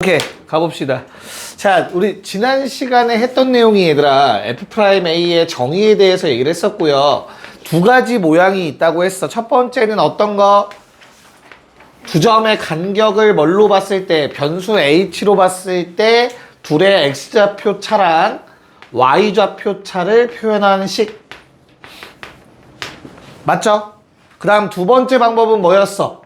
오케이, 가봅시다. 자, 우리 지난 시간에 했던 내용이 얘들아, F'A의 정의에 대해서 얘기를 했었고요. 두 가지 모양이 있다고 했어. 첫 번째는 어떤 거? 두 점의 간격을 뭘로 봤을 때, 변수 H로 봤을 때 둘의 X좌표 차랑 Y좌표 차를 표현하는 식. 맞죠? 그 다음 두 번째 방법은 뭐였어?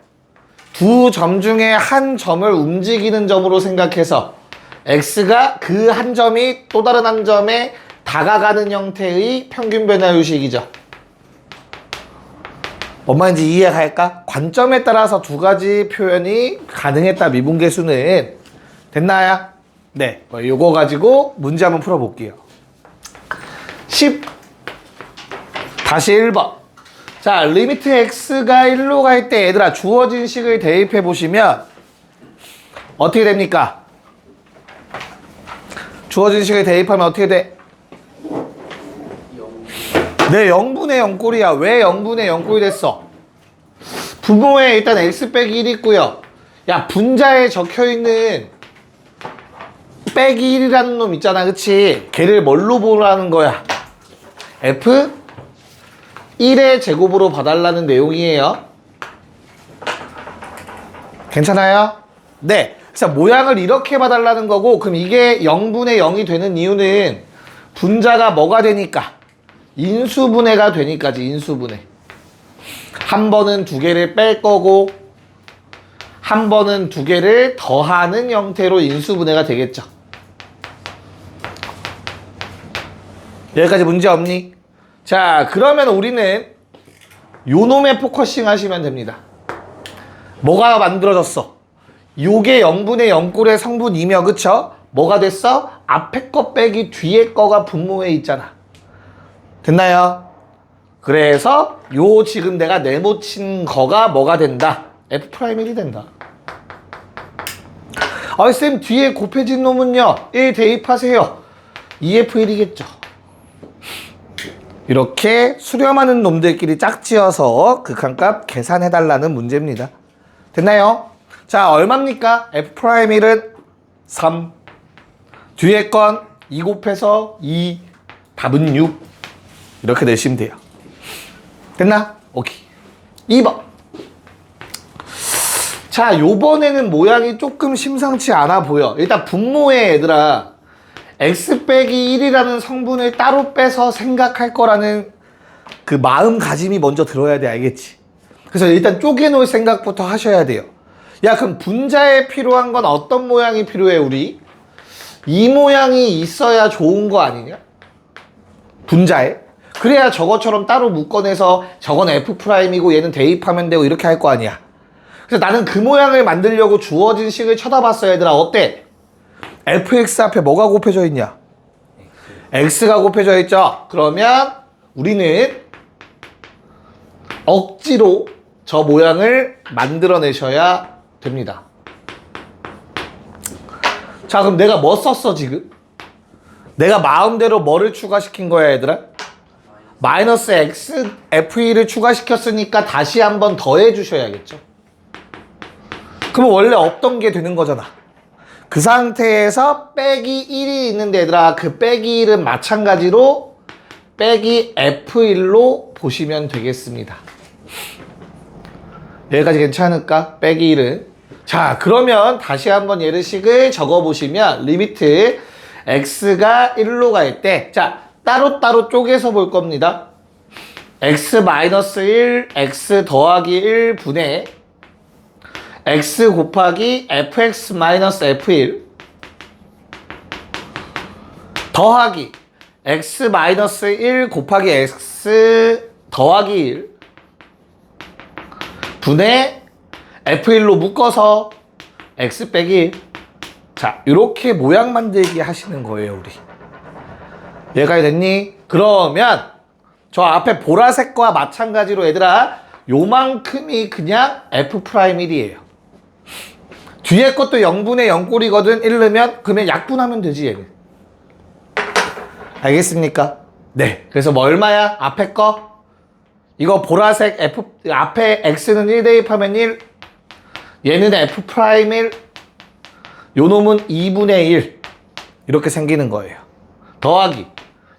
두 점 중에 한 점을 움직이는 점으로 생각해서 x가 그 한 점이 또 다른 한 점에 다가가는 형태의 평균 변화 요식이죠. 뭔 말인지 이해할까? 관점에 따라서 두 가지 표현이 가능했다. 미분계수는 됐나요? 네, 요거 가지고 문제 한번 풀어볼게요. 10 다시 1번. 자, 리미트 x가 1로 갈 때 얘들아 주어진 식을 대입해 보시면 어떻게 됩니까? 주어진 식을 대입하면 어떻게 돼? 네, 0분의 0꼴이야. 왜 0분의 0꼴이 됐어? 분모에 일단 x 빼기 1 있고요. 야, 분자에 적혀있는 빼기 1이라는 놈 있잖아, 그치? 걔를 뭘로 보라는 거야? f 1의 제곱으로 봐달라는 내용이에요. 괜찮아요? 네. 그래서 모양을 이렇게 봐달라는 거고, 그럼 이게 0분의 0이 되는 이유는 분자가 뭐가 되니까? 인수분해가 되니까지, 인수분해. 한 번은 두 개를 뺄 거고, 한 번은 두 개를 더하는 형태로 인수분해가 되겠죠. 여기까지 문제 없니? 자, 그러면 우리는 요 놈에 포커싱 하시면 됩니다. 뭐가 만들어졌어? 요게 0분의 0꼴의 성분이며, 그쵸? 뭐가 됐어? 앞에 거 빼기 뒤에 거가 분모에 있잖아. 됐나요? 그래서 요 지금 내가 네모친 거가 뭐가 된다? F'1이 된다. 쌤 뒤에 곱해진 놈은요 1 대입하세요. 2F1이겠죠. 이렇게 수렴하는 놈들끼리 짝지어서 극한값 계산해달라는 문제입니다. 됐나요? 자, 얼마입니까? F'1은 3. 뒤에 건 2 곱해서 2. 답은 6. 이렇게 내시면 돼요. 됐나? 오케이. 2번. 자, 요번에는 모양이 조금 심상치 않아 보여. 일단 분모에 얘들아 x 빼기 1이라는 성분을 따로 빼서 생각할 거라는 그 마음가짐이 먼저 들어야 돼. 알겠지? 그래서 일단 쪼개놓을 생각부터 하셔야 돼요. 야, 그럼 분자에 필요한 건 어떤 모양이 필요해, 우리? 이 모양이 있어야 좋은 거 아니냐? 분자에? 그래야 저것처럼 따로 묶어내서 저건 F'이고 얘는 대입하면 되고 이렇게 할 거 아니야. 그래서 나는 그 모양을 만들려고 주어진 식을 쳐다봤어. 얘들아, 어때? fx 앞에 뭐가 곱해져 있냐? x가 곱해져 있죠? 그러면 우리는 억지로 저 모양을 만들어내셔야 됩니다. 자, 그럼 내가 뭐 썼어, 지금? 내가 마음대로 뭐를 추가시킨 거야, 얘들아? 마이너스 x f1을 추가시켰으니까 다시 한번 더해 주셔야겠죠? 그러면 원래 없던 게 되는 거잖아. 그 상태에서 빼기 1이 있는데 얘들아, 그 빼기 1은 마찬가지로 빼기 F1로 보시면 되겠습니다. 여기까지 괜찮을까? 빼기 1은. 자, 그러면 다시 한번 예르식을 적어보시면 리미트 x가 1로 갈 때, 자, 따로따로 쪼개서 볼 겁니다. x-1, x 더하기 1 분의 x 곱하기 fx-f1 더하기 x-1 곱하기 x 더하기 1 분의 f1로 묶어서 x 빼기 1. 자, 이렇게 모양 만들기 하시는 거예요, 우리. 여기까지 됐니? 그러면 저 앞에 보라색과 마찬가지로 얘들아 요만큼이 그냥 F'1이에요. 뒤에 것도 0분의 0꼴이거든. 1넣으면 그러면 약분하면 되지, 얘는. 알겠습니까? 네. 그래서 뭐 얼마야? 앞에 거? 이거 보라색 앞에 x는 1 대입하면 1. 얘는 F'1, 요 놈은 2분의 1 이렇게 생기는 거예요. 더하기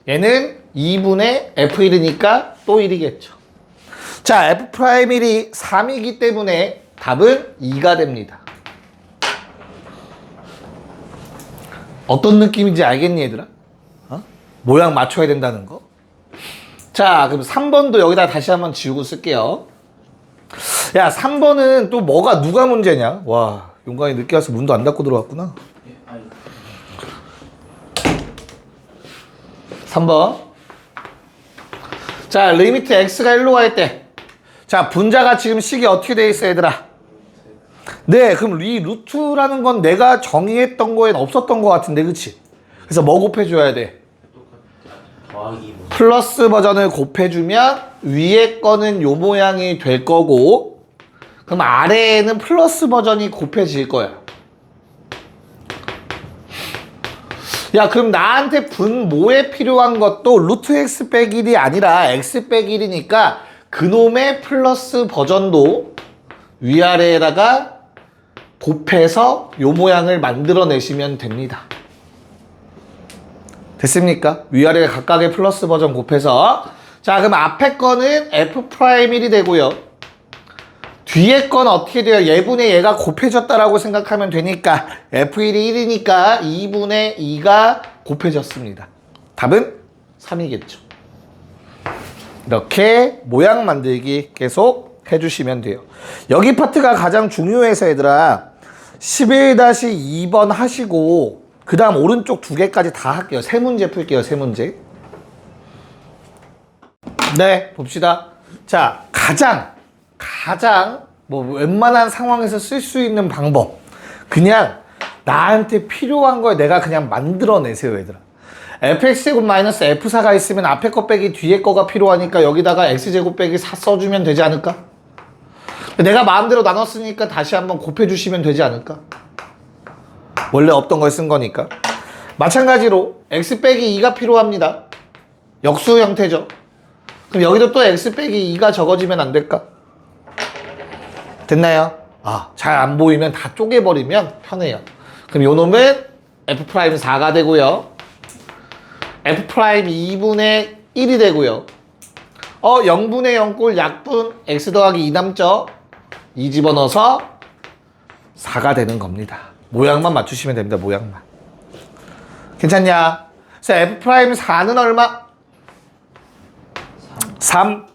얘는 2분의 F1이니까 또 1이겠죠. 자, F'1이 3이기 때문에 답은 2가 됩니다. 어떤 느낌인지 알겠니 얘들아? 모양 맞춰야 된다는 거. 자, 그럼 3번도 여기다 다시 한번 지우고 쓸게요. 야, 3번은 또 누가 문제냐? 와, 용광이 늦게 와서 문도 안 닫고 들어왔구나. 3번. 자, 리미트 x가 1로 갈 때. 자, 분자가 지금 식이 어떻게 돼 있어, 얘들아? 네, 그럼 이 루트라는 건 내가 정의했던 거엔 없었던 거 같은데, 그치? 그래서 뭐 곱해줘야 돼? 플러스 버전을 곱해주면 위에 거는 요 모양이 될 거고, 그럼 아래에는 플러스 버전이 곱해질 거야. 야, 그럼 나한테 분모에 필요한 것도 루트 x 빼기 1이 아니라 x 빼기 1이니까 그놈의 플러스 버전도 위아래에다가 곱해서 요 모양을 만들어내시면 됩니다. 됐습니까? 위아래 각각의 플러스 버전 곱해서. 자, 그럼 앞에 거는 F'1이 되고요. 뒤에 건 어떻게 돼요? 얘분의 얘가 곱해졌다라고 생각하면 되니까 F1이 1이니까 2분의 2가 곱해졌습니다. 답은 3이겠죠. 이렇게 모양 만들기 계속 해주시면 돼요. 여기 파트가 가장 중요해서 얘들아 11-2번 하시고 그 다음 오른쪽 2개까지 다 할게요. 3문제 풀게요. 3문제. 네, 봅시다. 자, 가장 뭐 웬만한 상황에서 쓸 수 있는 방법, 그냥 나한테 필요한 걸 내가 그냥 만들어내세요 얘들아. fx제곱 마이너스 f4가 있으면 앞에 거 빼기 뒤에 거가 필요하니까 여기다가 x제곱 빼기 4 써주면 되지 않을까? 내가 마음대로 나눴으니까 다시 한번 곱해주시면 되지 않을까? 원래 없던 걸 쓴 거니까. 마찬가지로 x 빼기 2가 필요합니다. 역수 형태죠. 그럼 여기도 또 x 빼기 2가 적어지면 안 될까? 됐나요? 잘 안 보이면 다 쪼개버리면 편해요. 그럼 요 놈은 F'4가 되고요. F'2분의 1이 되고요. 0분의 0꼴 약분 x 더하기 2 남죠? 2 집어넣어서 4가 되는 겁니다. 모양만 맞추시면 됩니다. 모양만. 괜찮냐? 그래서 F'4는 얼마? 3.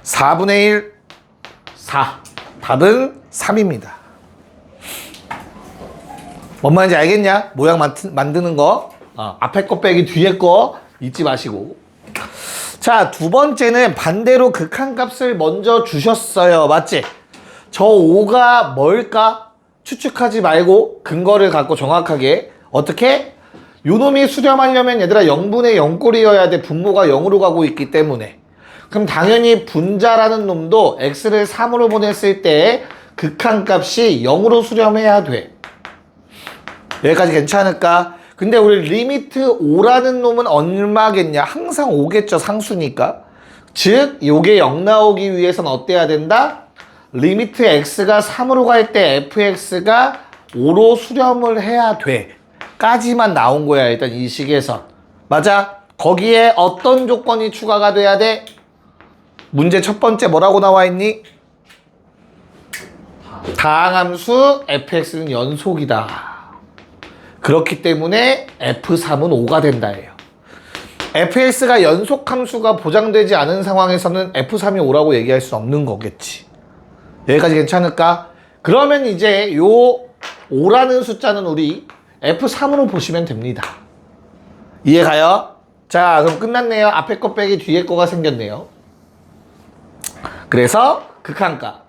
4분의 1. 4. 답은 3입니다. 뭔 말인지 알겠냐? 모양 만드는 거. 앞에 거 빼기 뒤에 거 잊지 마시고. 자, 두 번째는 반대로 극한값을 먼저 주셨어요. 맞지? 저 5가 뭘까? 추측하지 말고 근거를 갖고 정확하게. 어떻게? 요놈이 수렴하려면 얘들아 0분의 0꼴이어야 돼. 분모가 0으로 가고 있기 때문에. 그럼 당연히 분자라는 놈도 x를 3으로 보냈을 때 극한값이 0으로 수렴해야 돼. 여기까지 괜찮을까? 근데 우리 리미트 5라는 놈은 얼마겠냐? 항상 5겠죠. 상수니까. 즉 요게 0 나오기 위해서는 어때야 된다? 리미트 x가 3으로 갈 때 fx가 5로 수렴을 해야 돼. 까지만 나온 거야. 일단 이 식에서. 맞아? 거기에 어떤 조건이 추가가 돼야 돼? 문제 첫 번째 뭐라고 나와 있니? 다항함수 fx는 연속이다. 그렇기 때문에 f3은 5가 된다예요. fx가 연속함수가 보장되지 않은 상황에서는 f3이 5라고 얘기할 수 없는 거겠지. 여기까지 괜찮을까? 그러면 이제 요 5라는 숫자는 우리 f3으로 보시면 됩니다. 이해가요? 자, 그럼 끝났네요. 앞에 거 빼기 뒤에 거가 생겼네요. 그래서 극한값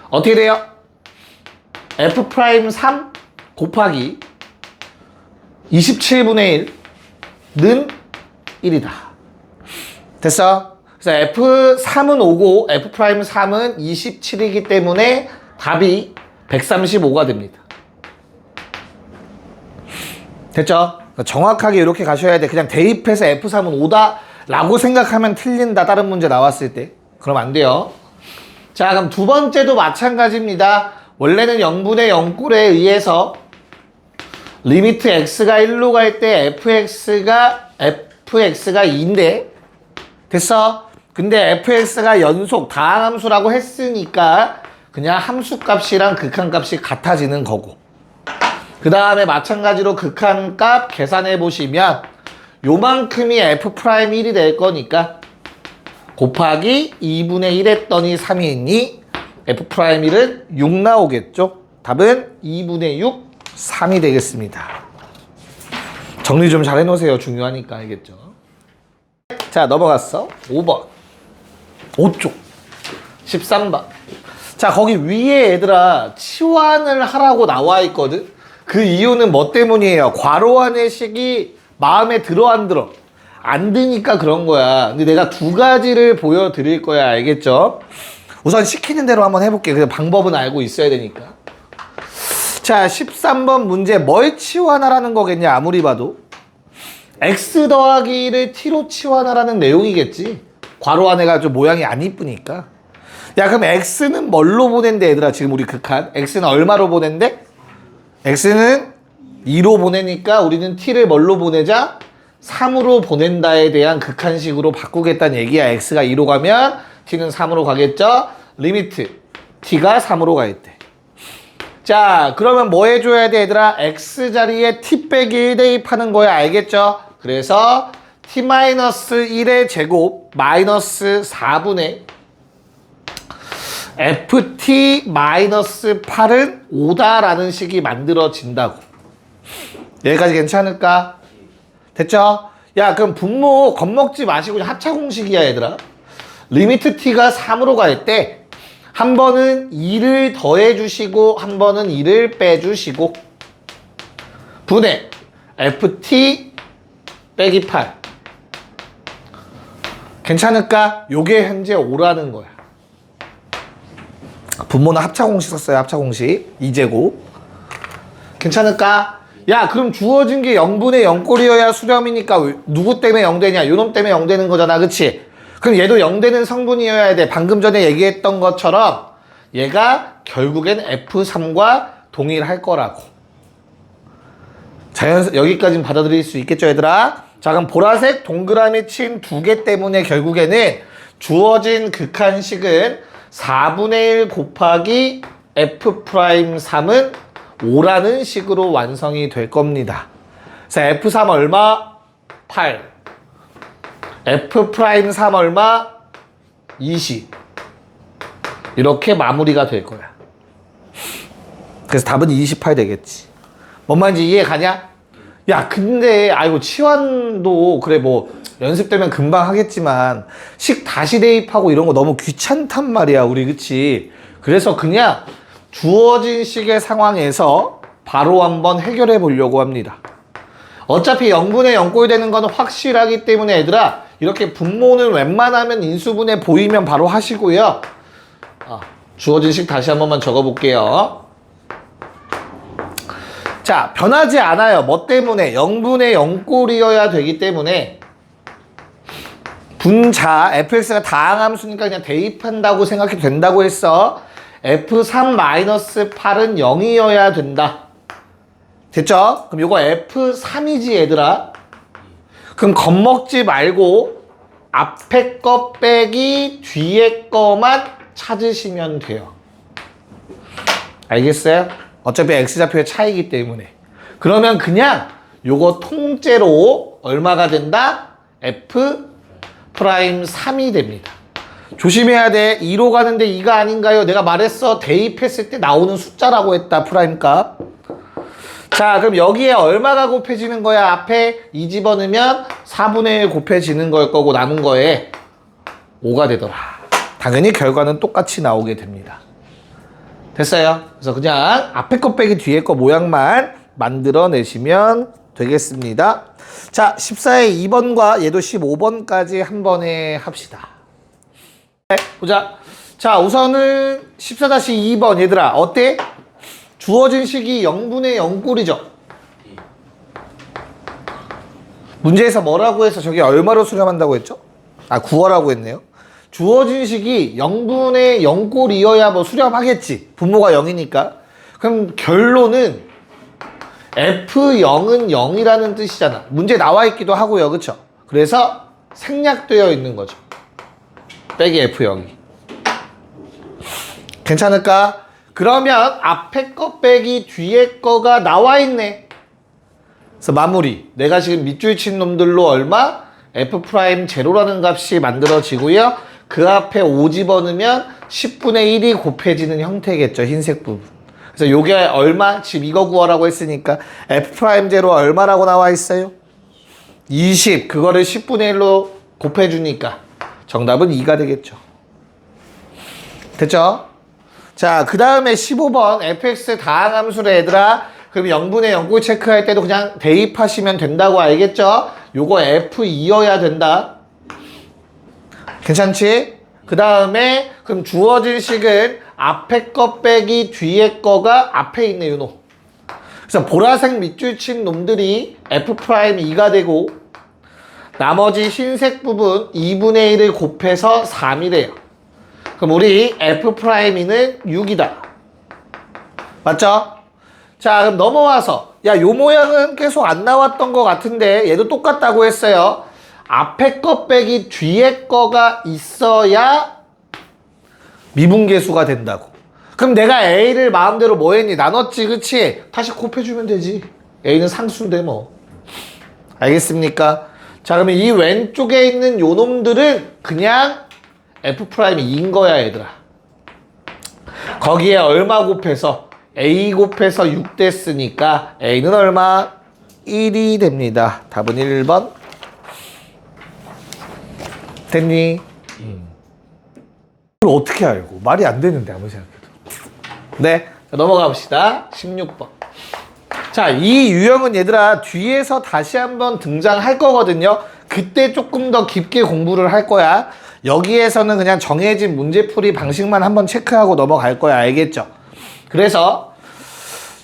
어떻게 돼요? F'3 곱하기 27분의 1는 1이다. 됐어? 그래서 F3은 5고 F'3은 27이기 때문에 답이 135가 됩니다. 됐죠? 정확하게 이렇게 가셔야 돼. 그냥 대입해서 F3은 5다 라고 생각하면 틀린다. 다른 문제 나왔을 때. 그럼 안 돼요. 자, 그럼 두 번째도 마찬가지입니다. 원래는 0분의 0꼴에 의해서 리미트 x가 1로 갈 때 fx가 2인데 됐어? 근데 fx가 연속 다항함수라고 했으니까 그냥 함수값이랑 극한값이 같아지는 거고, 그 다음에 마찬가지로 극한값 계산해 보시면 요만큼이 f'1이 될 거니까 곱하기 2분의 1 했더니 3이 있니? f'1은 6 나오겠죠? 답은 2분의 6, 3이 되겠습니다. 정리 좀 잘 해놓으세요. 중요하니까. 알겠죠? 자, 넘어갔어. 5번. 5쪽. 13번. 자, 거기 위에 얘들아 치환을 하라고 나와 있거든? 그 이유는 뭐 때문이에요? 괄호 안의 식이 마음에 들어 안 들어? 안 드니까 그런 거야. 근데 내가 두 가지를 보여드릴 거야. 알겠죠? 우선 시키는 대로 한번 해볼게. 그 방법은 알고 있어야 되니까. 자, 13번 문제 뭘 치환하라는 거겠냐? 아무리 봐도 x 더하기를 t로 치환하라는 내용이겠지. 괄호 안에가 좀 모양이 안 이쁘니까. 야, 그럼 x는 뭘로 보낸대 얘들아? 지금 우리 극한 x는 얼마로 보낸대? x는 2로 보내니까 우리는 t를 뭘로 보내자? 3으로 보낸다에 대한 극한식으로 바꾸겠다는 얘기야. x가 2로 가면 t는 3으로 가겠죠? 리미트 t가 3으로 가있대. 자, 그러면 뭐 해줘야 돼 얘들아? x 자리에 t 빼기 1 대입하는 거야. 알겠죠? 그래서 t-1의 제곱 마이너스 4분의 ft-8은 5다라는 식이 만들어진다고. 여기까지 괜찮을까? 됐죠? 야, 그럼 분모 겁먹지 마시고 합차 공식이야 얘들아. 리미트 t가 3으로 갈 때 한 번은 2를 더해주시고 한 번은 2를 빼주시고 분의 ft 빼기 8. 괜찮을까? 요게 현재 5라는 거야. 분모는 합차 공식 썼어요. 합차 공식 2제곱. 괜찮을까? 야, 그럼 주어진 게 0분의 0꼴이어야 수렴이니까 누구 때문에 0 되냐? 요놈 때문에 0 되는 거잖아. 그치? 그럼 얘도 0 되는 성분이어야 돼. 방금 전에 얘기했던 것처럼 얘가 결국엔 F3과 동일할 거라고. 여기까지는 받아들일 수 있겠죠 얘들아? 자, 그럼 보라색 동그라미 친 두 개 때문에 결국에는 주어진 극한식은 4분의 1 곱하기 F'3은 5라는 식으로 완성이 될 겁니다. 그래서 F3 얼마? 8. F'3 얼마? 20. 이렇게 마무리가 될 거야. 그래서 답은 28 되겠지. 뭔 말인지 이해 가냐? 야, 근데 아이고 치환도 그래 뭐 연습되면 금방 하겠지만 식 다시 대입하고 이런 거 너무 귀찮단 말이야 우리. 그치? 그래서 그냥 주어진 식의 상황에서 바로 한번 해결해 보려고 합니다. 어차피 0분의 0꼴 되는 건 확실하기 때문에 얘들아 이렇게 분모는 웬만하면 인수분해 보이면 바로 하시고요. 주어진 식 다시 한 번만 적어 볼게요. 자, 변하지 않아요. 뭐 때문에? 0분의 0꼴이어야 되기 때문에 분자 fx가 다항함수니까 그냥 대입한다고 생각해도 된다고 했어. f3-8은 0이어야 된다. 됐죠? 그럼 요거 f3이지 얘들아. 그럼 겁먹지 말고 앞에 거 빼기 뒤에 거만 찾으시면 돼요. 알겠어요? 어차피 x좌표의 차이기 때문에. 그러면 그냥 요거 통째로 얼마가 된다? f'3이 됩니다. 조심해야 돼. 2로 가는데 2가 아닌가요? 내가 말했어. 대입했을 때 나오는 숫자라고 했다. 프라임 값. 자, 그럼 여기에 얼마가 곱해지는 거야? 앞에 2 집어넣으면 4분의 1 곱해지는 걸 거고 남은 거에 5가 되더라. 당연히 결과는 똑같이 나오게 됩니다. 됐어요? 그래서 그냥 앞에 거 빼기 뒤에 거 모양만 만들어내시면 되겠습니다. 자, 14의 2번과 얘도 15번까지 한 번에 합시다. 네, 보자. 자, 우선은 14-2번 얘들아 어때? 주어진 식이 0분의 0꼴이죠. 문제에서 뭐라고 해서 저게 얼마로 수렴한다고 했죠? 구하라고 했네요. 주어진 식이 0분의 0꼴이어야 뭐 수렴하겠지. 분모가 0이니까. 그럼 결론은 F0은 0이라는 뜻이잖아. 문제 나와 있기도 하고요. 그쵸? 그래서 생략되어 있는 거죠. 빼기 F0이. 괜찮을까? 그러면 앞에 거 빼기 뒤에 거가 나와 있네. 그래서 마무리. 내가 지금 밑줄 친 놈들로 얼마? F'0라는 값이 만들어지고요. 그 앞에 5 집어넣으면 10분의 1이 곱해지는 형태겠죠. 흰색 부분. 그래서 요게 얼마? 지금 이거 구하라고 했으니까 F'0 얼마라고 나와 있어요? 20. 그거를 10분의 1로 곱해주니까 정답은 2가 되겠죠. 됐죠? 자, 그 다음에 15번 fx 다항함수래 얘들아. 그럼 0분의 0꼴 체크할 때도 그냥 대입하시면 된다고 알겠죠? 요거 F2여야 된다. 괜찮지? 그 다음에 그럼 주어진 식은 앞에 거 빼기 뒤에 거가 앞에 있네 요놈. 그래서 보라색 밑줄 친 놈들이 F'2가 되고 나머지 흰색 부분 2분의 1을 곱해서 3이래요. 그럼 우리 F'2는 6이다. 맞죠? 자, 그럼 넘어와서 야, 요 모양은 계속 안 나왔던 것 같은데 얘도 똑같다고 했어요. 앞에 거 빼기 뒤에 거가 있어야 미분계수가 된다고. 그럼 내가 A를 마음대로 뭐 했니? 나눴지, 그치? 다시 곱해주면 되지. A는 상수인데 뭐. 알겠습니까? 자, 그러면 이 왼쪽에 있는 요 놈들은 그냥 F'2인 거야, 얘들아. 거기에 얼마 곱해서? A 곱해서 6 됐으니까 A는 얼마? 1이 됩니다. 답은 1번. 됐니? 이걸 어떻게 알고? 말이 안 되는데 아무리 생각해도. 네, 넘어가 봅시다. 16번. 자, 이 유형은 얘들아 뒤에서 다시 한번 등장할 거거든요. 그때 조금 더 깊게 공부를 할 거야. 여기에서는 그냥 정해진 문제풀이 방식만 한번 체크하고 넘어갈 거야. 알겠죠? 그래서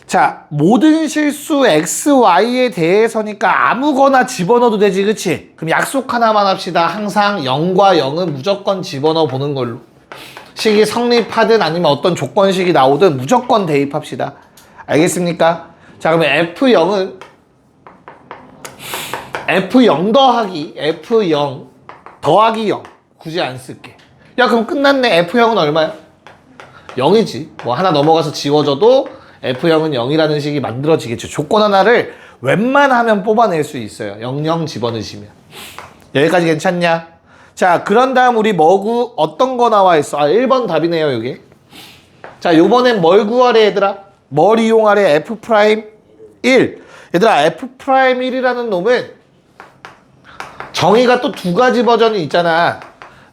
자, 모든 실수 x, y에 대해서니까 아무거나 집어넣어도 되지, 그치? 그럼 약속 하나만 합시다. 항상 0과 0은 무조건 집어넣어 보는 걸로. 식이 성립하든 아니면 어떤 조건식이 나오든 무조건 대입합시다. 알겠습니까? 자, 그러면 F0은 F0 더하기 F0 더하기 0. 굳이 안 쓸게. 야, 그럼 끝났네. F0은 얼마야? 0이지. 뭐 하나 넘어가서 지워져도 F0은 0이라는 식이 만들어지겠죠. 조건 하나를 웬만하면 뽑아낼 수 있어요. 00 집어넣으시면. 여기까지 괜찮냐? 자, 그런 다음 우리 뭐 어떤 거 나와 있어? 아, 1번 답이네요, 이게. 자, 요번엔 뭘 구하래, 얘들아? 뭘 이용하래? F'1. 얘들아, F'1이라는 놈은 정의가 또 두 가지 버전이 있잖아.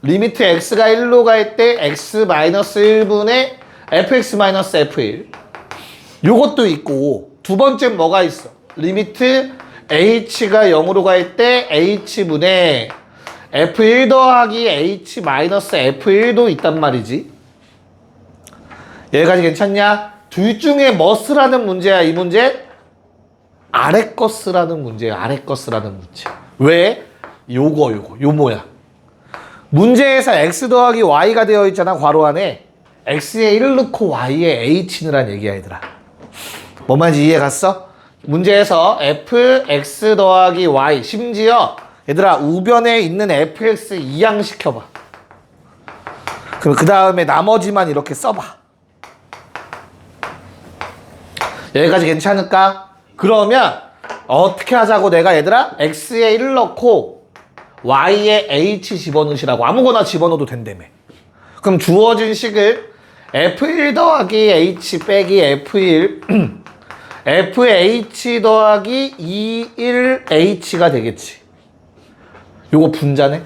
리미트 x가 1로 갈 때 x-1분의 fx-f1. 요것도 있고, 두 번째 뭐가 있어? 리미트 h가 0으로 갈 때 h분의 f1 더하기 h-f1도 있단 말이지. 여기까지 괜찮냐? 둘 중에 뭐 쓰라는 문제야, 이 문제? 아래 거 쓰라는 문제야, 아래 거 쓰라는 문제. 왜? 요 모양. 문제에서 x 더하기 y가 되어 있잖아, 괄호 안에. x에 1을 넣고 y에 h 넣으란 얘기야, 얘들아. 뭔 말인지 이해 갔어? 문제에서 f, x 더하기 y, 심지어 얘들아 우변에 있는 fx 이항시켜봐. 그럼 그 다음에 나머지만 이렇게 써봐. 여기까지 괜찮을까? 그러면 어떻게 하자고 내가 얘들아? x에 1 넣고 y에 h 집어넣으시라고. 아무거나 집어넣어도 된다며. 그럼 주어진 식을 f1 더하기 h 빼기 f1 fh 더하기 21h가 되겠지. 요거 분자네.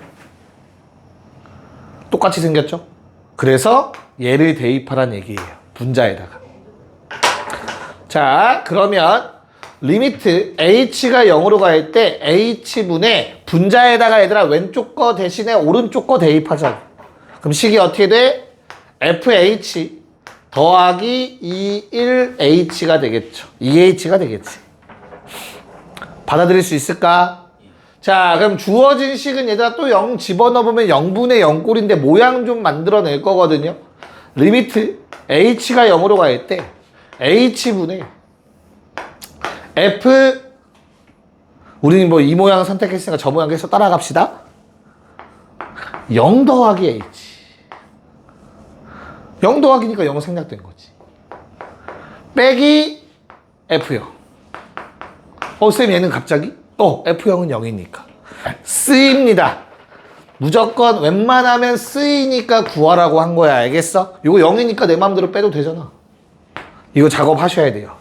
똑같이 생겼죠? 그래서 얘를 대입하란 얘기예요. 분자에다가. 자, 그러면 리미트 h가 0으로 갈 때 h분의 분자에다가 얘들아 왼쪽 거 대신에 오른쪽 거 대입하자. 그럼 식이 어떻게 돼? fh 더하기 21h가 되겠죠. 2h가 되겠지. 받아들일 수 있을까? 자, 그럼 주어진 식은 얘들아 또 0 집어넣으면 0분의 0꼴인데 모양 좀 만들어낼 거거든요. 리미트 h가 0으로 갈 때 h분의 f, 우리는 뭐 이 모양 선택했으니까 저 모양 계속 따라갑시다. 0 더하기 h. 0 더하기니까 0 생략된 거지. 빼기 F0. 쌤 얘는 갑자기? F0은 0이니까. 쓰입니다. 무조건 웬만하면 쓰이니까 구하라고 한 거야. 알겠어? 이거 0이니까 내 마음대로 빼도 되잖아. 이거 작업하셔야 돼요.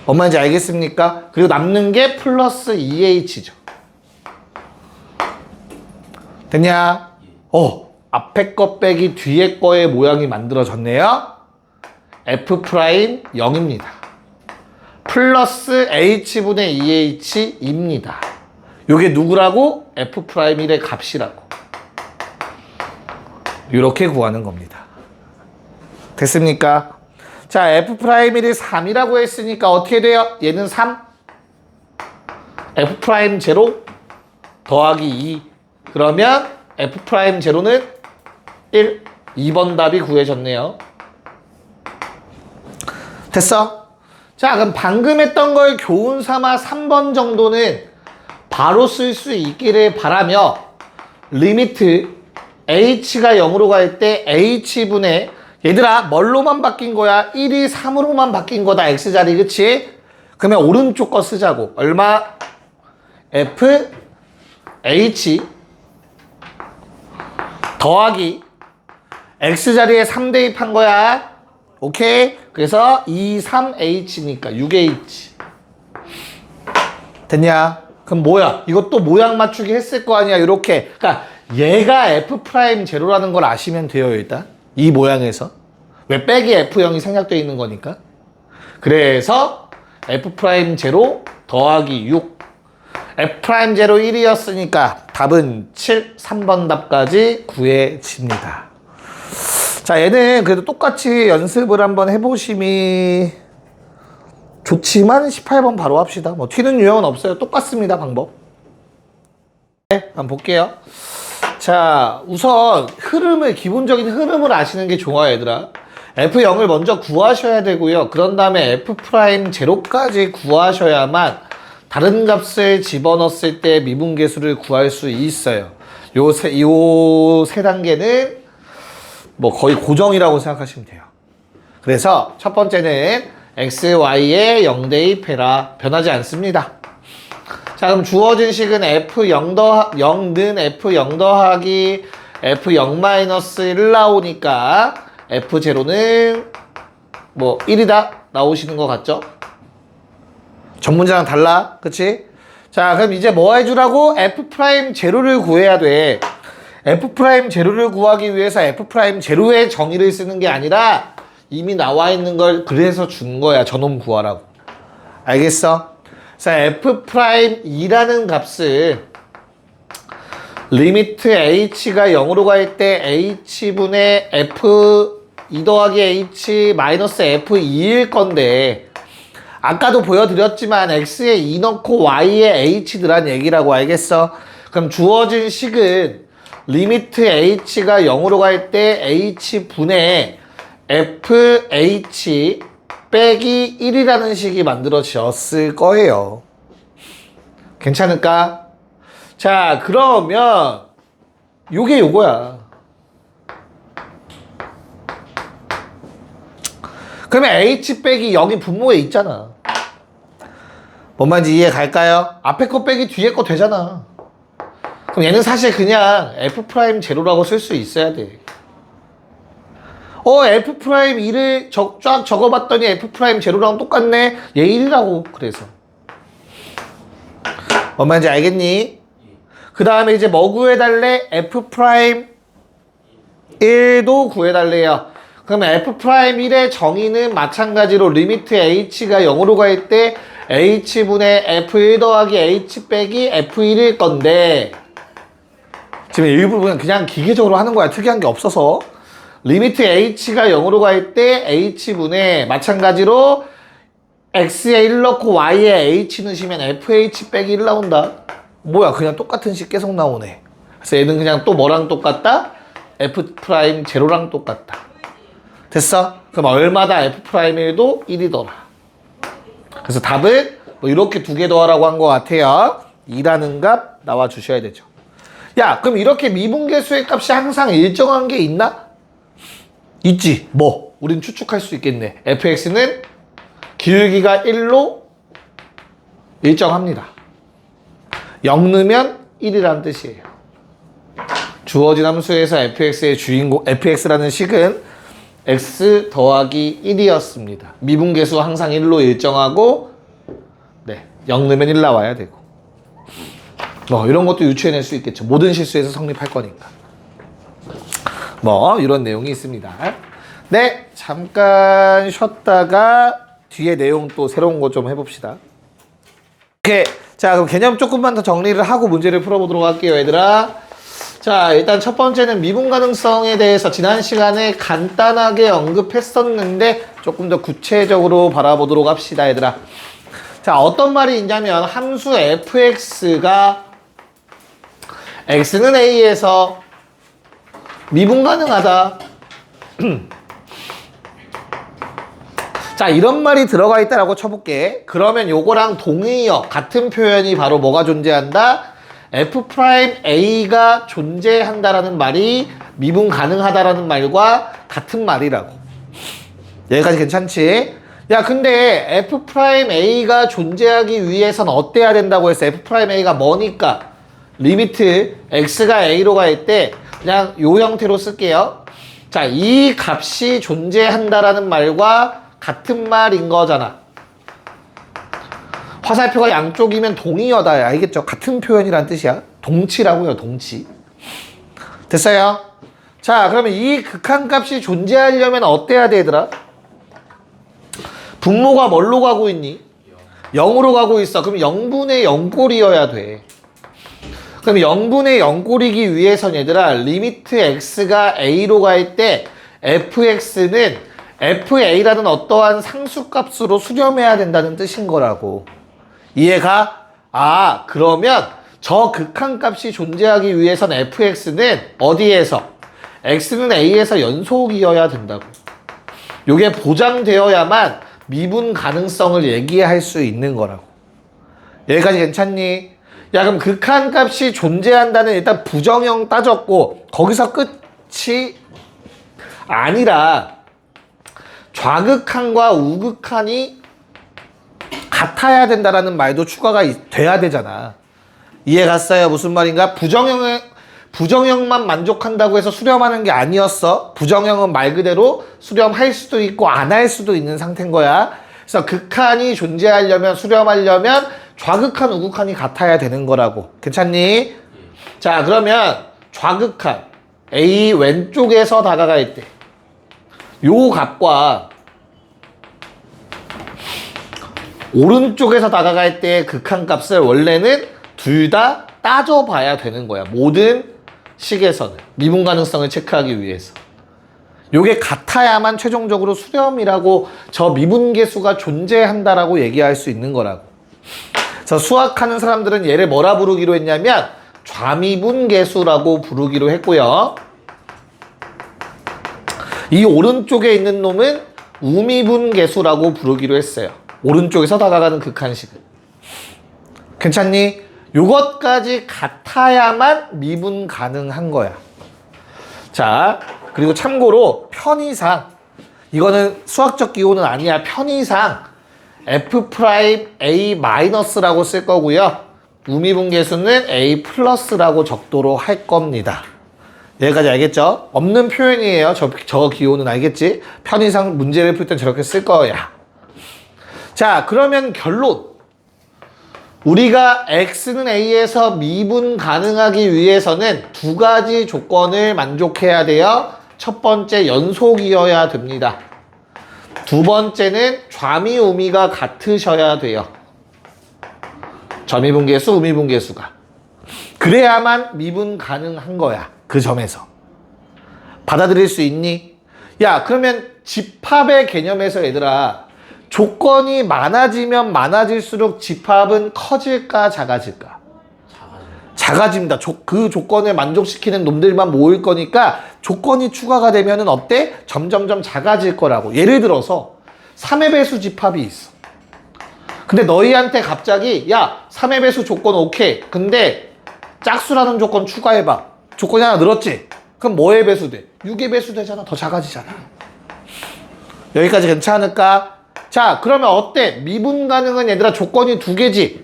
뭔 말인지 알겠습니까? 그리고 남는 게 플러스 2h죠. 됐냐? 앞에 거 빼기 뒤에 거의 모양이 만들어졌네요. F 프라임 0입니다. 플러스 h분의 2h입니다. 요게 누구라고? F 프라임 1의 값이라고. 이렇게 구하는 겁니다. 됐습니까? 자, F 프라임 1이 3이라고 했으니까 어떻게 돼요? 얘는 3. F 프라임 0 더하기 2. 그러면 F 프라임 0는 1. 2번 답이 구해졌네요. 됐어? 자, 그럼 방금 했던 걸 교훈 삼아 3번 정도는 바로 쓸 수 있기를 바라며 리미트 h가 0으로 갈 때 h분의 얘들아 뭘로만 바뀐 거야? 1이 3으로만 바뀐 거다. x자리 그치? 그러면 오른쪽 거 쓰자고. 얼마? f h 더하기 x자리에 3 대입한 거야. 오케이? 그래서 2, 3h니까 6h. 됐냐? 그럼 뭐야? 이것도 모양 맞추기 했을 거 아니야. 이렇게. 그러니까 얘가 F'0라는 걸 아시면 돼요. 일단 이 모양에서. 왜 빼기 F0이 생략되어 있는 거니까. 그래서 F'0 더하기 6. F'0 1이었으니까 답은 7, 3번 답까지 구해집니다. 자, 얘는 그래도 똑같이 연습을 한번 해보심이 좋지만 18번 바로 합시다. 뭐 튀는 유형은 없어요. 똑같습니다. 방법. 네, 한번 볼게요. 자, 우선 흐름을, 기본적인 흐름을 아시는 게 좋아요, 얘들아. F0을 먼저 구하셔야 되고요. 그런 다음에 F'0까지 구하셔야만 다른 값을 집어넣었을 때 미분계수를 구할 수 있어요. 요 세 단계는 뭐 거의 고정이라고 생각하시면 돼요. 그래서 첫 번째는 x, y에 0대입해라. 변하지 않습니다. 자, 그럼 주어진 식은 f0는 f0 더하기 f0-1 나오니까 f0는 뭐 1이다 나오시는 것 같죠? 전 문제랑 달라. 그치? 자, 그럼 이제 뭐 해주라고? f'0를 구해야 돼. f'0를 구하기 위해서 f'0의 정의를 쓰는 게 아니라 이미 나와 있는 걸 그래서 준 거야. 저놈 구하라고. 알겠어? 자, f'2라는 값을 리미트 h가 0으로 갈 때 h분의 f2 더하기 h 마이너스 f2일 건데 아까도 보여드렸지만 x에 2 넣고 y에 h 드란 얘기라고. 알겠어? 그럼 주어진 식은 리미트 h가 0으로 갈 때 h분의 fh 빼기 1이라는 식이 만들어졌을 거예요. 괜찮을까? 자, 그러면 요게 요거야. 그러면 h 빼기 0이 분모에 있잖아. 뭔 말인지 이해 갈까요? 앞에 거 빼기 뒤에 거 되잖아. 그럼 얘는 사실 그냥 f'0라고 쓸 수 있어야 돼. f'2를 쫙 적어봤더니 f'0랑 똑같네. 얘 1이라고. 그래서 뭔 말인지 알겠니? 그 다음에 이제 뭐 구해달래? f'1도 구해달래요. 그러면 f'1의 정의는 마찬가지로 리미트 h가 0으로 갈 때 h분의 f1 더하기 h 빼기 f1일 건데 지금 일부분 그냥 기계적으로 하는 거야. 특이한 게 없어서. 리미트 h가 0으로 갈 때 h분의 마찬가지로 x에 1 넣고 y에 h 넣으시면 fh 빼기 1 나온다. 뭐야 그냥 똑같은 식 계속 나오네. 그래서 얘는 그냥 또 뭐랑 똑같다? F 프라임 제로랑 똑같다. 됐어? 그럼 얼마다 F 프라임1도 1이더라. 그래서 답은 뭐 이렇게 두 개 더하라고 한 것 같아요. 2라는 값 나와 주셔야 되죠. 야, 그럼 이렇게 미분계수의 값이 항상 일정한 게 있나? 있지. 뭐? 우린 추측할 수 있겠네. fx는 기울기가 1로 일정합니다. 0 넣으면 1이라는 뜻이에요. 주어진 함수에서 fx의 주인공, fx라는 식은 x 더하기 1이었습니다. 미분계수 항상 1로 일정하고, 네, 0 넣으면 1 나와야 되고. 이런 것도 유추해낼 수 있겠죠. 모든 실수에서 성립할 거니까. 이런 내용이 있습니다. 네, 잠깐 쉬었다가 뒤에 내용 또 새로운 거 좀 해봅시다. 오케이. 자, 그럼 개념 조금만 더 정리를 하고 문제를 풀어보도록 할게요, 얘들아. 자, 일단 첫 번째는 미분 가능성에 대해서 지난 시간에 간단하게 언급했었는데 조금 더 구체적으로 바라보도록 합시다, 얘들아. 자, 어떤 말이 있냐면 함수 fx가 x는 a에서 미분 가능하다. 자, 이런 말이 들어가 있다라고 쳐볼게. 그러면 요거랑 동의어 같은 표현이 바로 뭐가 존재한다? f'a가 존재한다라는 말이 미분 가능하다라는 말과 같은 말이라고. 여기까지 괜찮지? 야, 근데 f'a가 존재하기 위해선 어때야 된다고 했어? f'a가 뭐니까? 리미트 x가 a로 갈 때 그냥 요 형태로 쓸게요. 자, 이 값이 존재한다라는 말과 같은 말인 거잖아. 화살표가 양쪽이면 동의어다. 알겠죠? 같은 표현이란 뜻이야. 동치라고요, 동치. 됐어요? 자, 그러면 이 극한값이 존재하려면 어때야 되더라? 분모가 뭘로 가고 있니? 0으로 가고 있어. 그럼 0분의 0꼴이어야 돼. 그럼 0분의 0꼴이기 위해선 얘들아 리미트 x가 a로 갈 때 fx는 fa라는 어떠한 상수값으로 수렴해야 된다는 뜻인 거라고. 이해가? 아, 그러면 저 극한값이 존재하기 위해선 fx는 어디에서? x는 a에서 연속이어야 된다고. 요게 보장되어야만 미분 가능성을 얘기할 수 있는 거라고. 여기까지 괜찮니? 야, 그럼 극한값이 존재한다는 일단 부정형 따졌고 거기서 끝이 아니라 좌극한과 우극한이 같아야 된다라는 말도 추가가 돼야 되잖아. 이해 갔어요? 무슨 말인가? 부정형만 만족한다고 해서 수렴하는 게 아니었어. 부정형은 말 그대로 수렴할 수도 있고 안 할 수도 있는 상태인 거야. 그래서 극한이 존재하려면 수렴하려면 좌극한, 우극한이 같아야 되는 거라고. 괜찮니? 자, 그러면 좌극한 A 왼쪽에서 다가갈 때 요 값과 오른쪽에서 다가갈 때의 극한값을 원래는 둘 다 따져봐야 되는 거야. 모든 식에서는 미분 가능성을 체크하기 위해서. 요게 같아야만 최종적으로 수렴이라고 저 미분계수가 존재한다라고 얘기할 수 있는 거라고. 그래서 수학하는 사람들은 얘를 뭐라 부르기로 했냐면 좌미분계수라고 부르기로 했고요. 이 오른쪽에 있는 놈은 우미분계수라고 부르기로 했어요. 오른쪽에서 다가가는 극한식은. 괜찮니? 요것까지 같아야만 미분 가능한 거야. 자, 그리고 참고로 편의상, 이거는 수학적 기호는 아니야. 편의상 F'A-라고 쓸 거고요. 우미분계수는 A+라고 적도록 할 겁니다. 여기까지 알겠죠? 없는 표현이에요. 저 기호는 알겠지? 편의상 문제를 풀 땐 저렇게 쓸 거야. 자, 그러면 결론. 우리가 x는 a에서 미분 가능하기 위해서는 두 가지 조건을 만족해야 돼요. 첫 번째, 연속이어야 됩니다. 두 번째는 좌미, 우미가 같으셔야 돼요. 좌미분계수, 우미분계수가. 그래야만 미분 가능한 거야. 그 점에서. 받아들일 수 있니? 야, 그러면 집합의 개념에서 얘들아, 조건이 많아지면 많아질수록 집합은 커질까 작아질까? 작아집니다. 그 조건을 만족시키는 놈들만 모일 거니까 조건이 추가가 되면은 어때? 점점점 작아질 거라고. 예를 들어서 3의 배수 집합이 있어. 근데 너희한테 갑자기 야 3의 배수 조건 오케이. 근데 짝수라는 조건 추가해봐. 조건이 하나 늘었지? 그럼 뭐의 배수 돼? 6의 배수 되잖아. 더 작아지잖아. 여기까지 괜찮을까? 자, 그러면 어때? 미분 가능한 얘들아 조건이 2개지.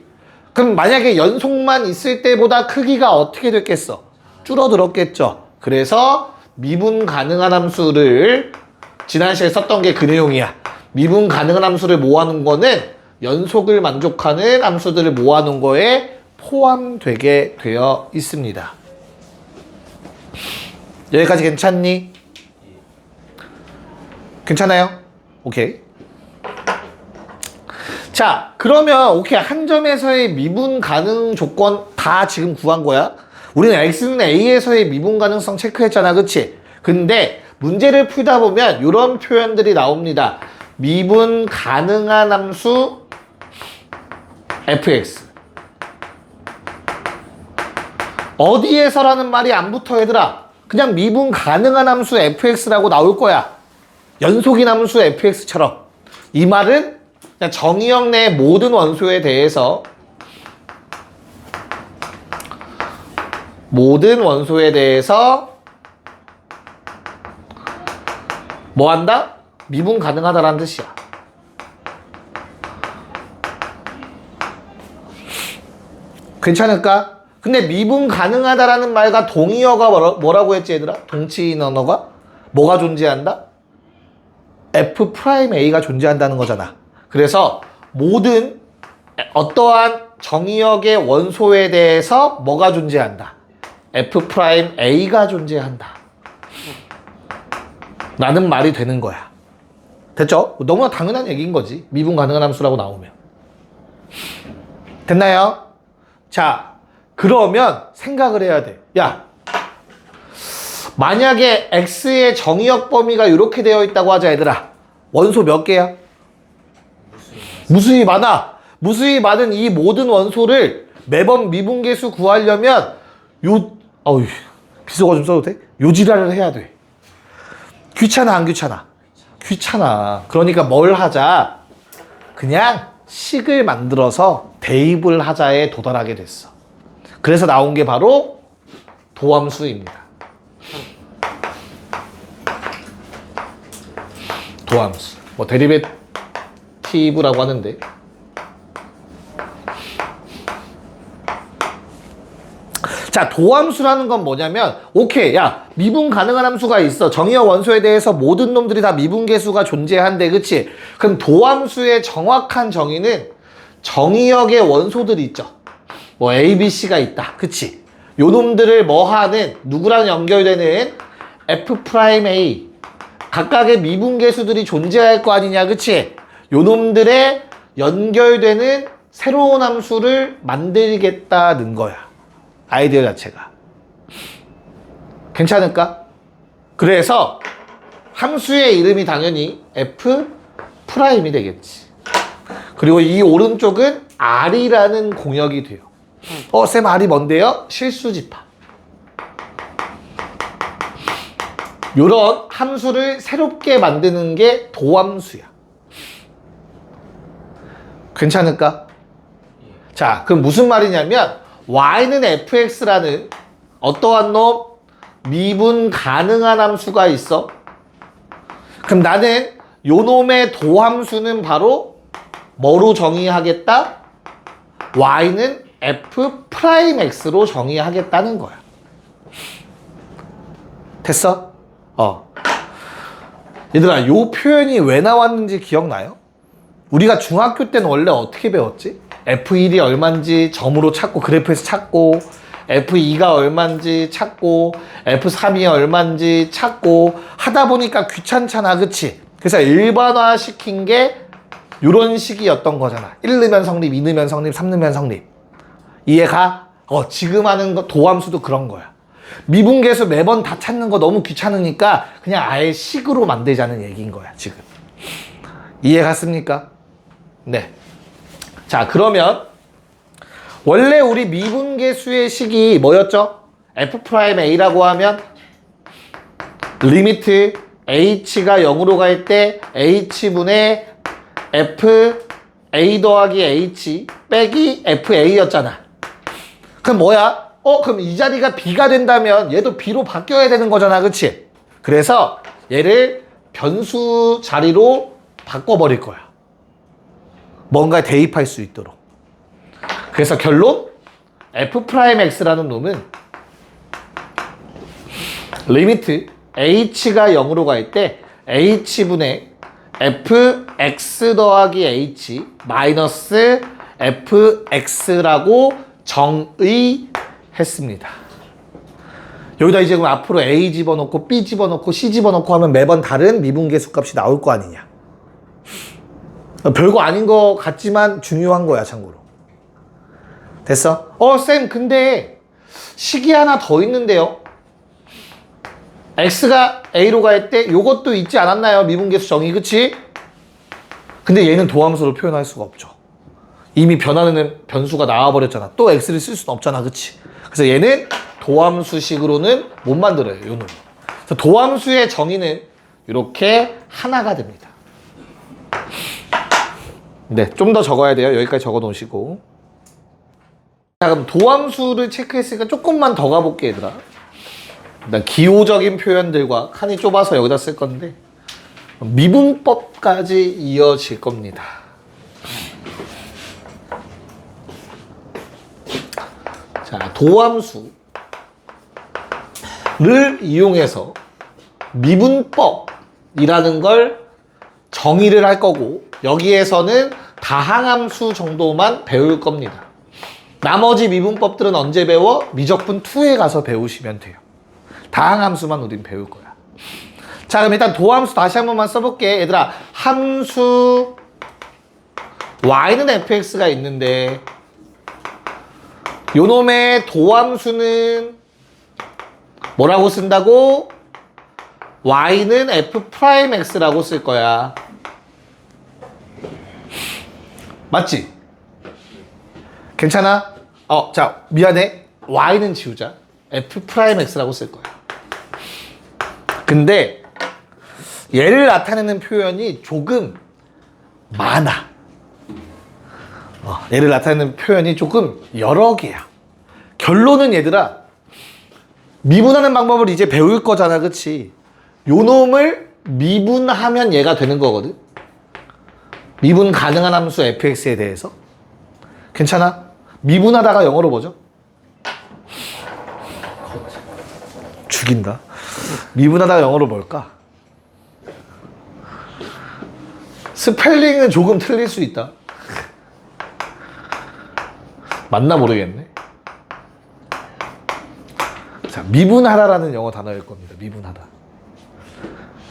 그럼 만약에 연속만 있을 때보다 크기가 어떻게 됐겠어? 줄어들었겠죠. 그래서 미분 가능한 함수를 지난 시간에 썼던 게 그 내용이야. 미분 가능한 함수를 모아놓은 거는 연속을 만족하는 함수들을 모아놓은 거에 포함되게 되어 있습니다. 여기까지 괜찮니? 괜찮아요? 오케이. 자, 그러면 오케이. 한 점에서의 미분 가능 조건 다 지금 구한 거야. 우리는 x는 a에서의 미분 가능성 체크했잖아. 그치? 근데 문제를 풀다 보면 이런 표현들이 나옵니다. 미분 가능한 함수 fx. 어디에서라는 말이 안 붙어 얘들아. 그냥 미분 가능한 함수 fx라고 나올 거야. 연속인 함수 fx처럼. 이 말은 그냥 정의역 내 모든 원소에 대해서 뭐 한다? 미분 가능하다라는 뜻이야. 괜찮을까? 근데 미분 가능하다라는 말과 동의어가 뭐라고 했지 얘들아? 동치인 언어가? 뭐가 존재한다? F'A가 존재한다는 거잖아. 그래서 모든 어떠한 정의역의 원소에 대해서 뭐가 존재한다? F'A가 존재한다. 라는 말이 되는 거야. 됐죠? 너무나 당연한 얘기인 거지. 미분 가능한 함수라고 나오면. 됐나요? 자, 그러면 생각을 해야 돼. 야, 만약에 X의 정의역 범위가 이렇게 되어 있다고 하자 얘들아. 원소 몇 개야? 무수히 많아. 무수히 많은 이 모든 원소를 매번 미분계수 구하려면 비속어 좀 써도 돼? 요지랄을 해야 돼. 귀찮아 안 귀찮아? 귀찮아. 그러니까 뭘 하자? 그냥 식을 만들어서 대입을 하자에 도달하게 됐어. 그래서 나온 게 바로 도함수입니다. 도함수. 뭐 데리베티브라고 하는데. 자, 도함수라는 건 뭐냐면 오케이, 야, 미분 가능한 함수가 있어. 정의역 원소에 대해서 모든 놈들이 다 미분계수가 존재한대. 그치? 그럼 도함수의 정확한 정의는 정의역의 원소들이 있죠. 뭐 A, B, C가 있다. 그치? 요 놈들을 뭐 하는, 누구랑 연결되는 F'A 각각의 미분계수들이 존재할 거 아니냐. 그치? 요 놈들의 연결되는 새로운 함수를 만들겠다는 거야. 아이디어 자체가. 괜찮을까? 그래서 함수의 이름이 당연히 F'이 되겠지. 그리고 이 오른쪽은 R이라는 공역이 돼요. 쌤 R이 뭔데요? 실수집합. 요런 함수를 새롭게 만드는 게 도함수야. 괜찮을까? 자, 그럼 무슨 말이냐면 y는 fx라는 어떠한 놈? 미분 가능한 함수가 있어. 그럼 나는 요 놈의 도함수는 바로 뭐로 정의하겠다? y는 f'x로 정의하겠다는 거야. 됐어? 얘들아, 요 표현이 왜 나왔는지 기억나요? 우리가 중학교 때는 원래 어떻게 배웠지? F1이 얼만지 점으로 찾고 그래프에서 찾고 F2가 얼만지 찾고 F3이 얼만지 찾고 하다 보니까 귀찮잖아. 그치? 그래서 일반화 시킨 게 요런 식이었던 거잖아. 1 넣으면 성립, 2 넣으면 성립, 3 넣으면 성립. 이해가? 지금 하는 거 도함수도 그런 거야. 미분계수 매번 다 찾는 거 너무 귀찮으니까 그냥 아예 식으로 만들자는 얘기인 거야 지금. 이해 갔습니까? 네. 자, 그러면 원래 우리 미분계수의 식이 뭐였죠? F'A라고 하면 리미트 H가 0으로 갈 때 H분의 FA 더하기 H 빼기 FA였잖아. 그럼 뭐야? 그럼 이 자리가 B가 된다면 얘도 B로 바뀌어야 되는 거잖아. 그치? 그래서 얘를 변수 자리로 바꿔버릴 거야. 뭔가 대입할 수 있도록. 그래서 결론? F'X라는 놈은 리미트 H가 0으로 갈 때 H분의 Fx 더하기 H 마이너스 Fx라고 정의했습니다. 여기다 이제 그럼 앞으로 A 집어넣고 B 집어넣고 C 집어넣고 하면 매번 다른 미분계수 값이 나올 거 아니냐. 별거 아닌 거 같지만 중요한 거야, 참고로. 됐어? 쌤, 근데 식이 하나 더 있는데요. X가 A로 갈 때 요것도 있지 않았나요? 미분계수 정의, 그치? 근데 얘는 도함수로 표현할 수가 없죠. 이미 변하는 변수가 나와버렸잖아. 또 X를 쓸 수는 없잖아, 그치? 그래서 얘는 도함수식으로는 못 만들어요, 요 놈. 그래서 도함수의 정의는 이렇게 하나가 됩니다. 네, 좀 더 적어야 돼요. 여기까지 적어 놓으시고. 자, 그럼 도함수를 체크했으니까 조금만 더 가볼게, 얘들아. 일단 기호적인 표현들과 칸이 좁아서 여기다 쓸 건데 미분법까지 이어질 겁니다. 자, 도함수를 이용해서 미분법이라는 걸 정의를 할 거고 여기에서는 다항함수 정도만 배울 겁니다. 나머지 미분법들은 언제 배워? 미적분 2에 가서 배우시면 돼요. 다항함수만 우린 배울 거야. 자, 그럼 일단 도함수 다시 한 번만 써볼게. 얘들아, 함수 y는 fx가 있는데 요놈의 도함수는 뭐라고 쓴다고? y는 f'x라고 쓸 거야. 맞지? 괜찮아? 자, 미안해. y는 지우자. f'x라고 쓸 거야. 근데 얘를 나타내는 표현이 조금 많아. 얘를 나타내는 표현이 조금 여러 개야. 결론은 얘들아, 미분하는 방법을 이제 배울 거잖아, 그치? 요 놈을 미분하면 얘가 되는 거거든. 미분 가능한 함수 fx에 대해서. 괜찮아? 미분하다가 영어로 뭐죠? 죽인다. 미분하다가 영어로 뭘까? 스펠링은 조금 틀릴 수 있다. 맞나 모르겠네. 자, 미분하다라는 영어 단어일 겁니다. 미분하다.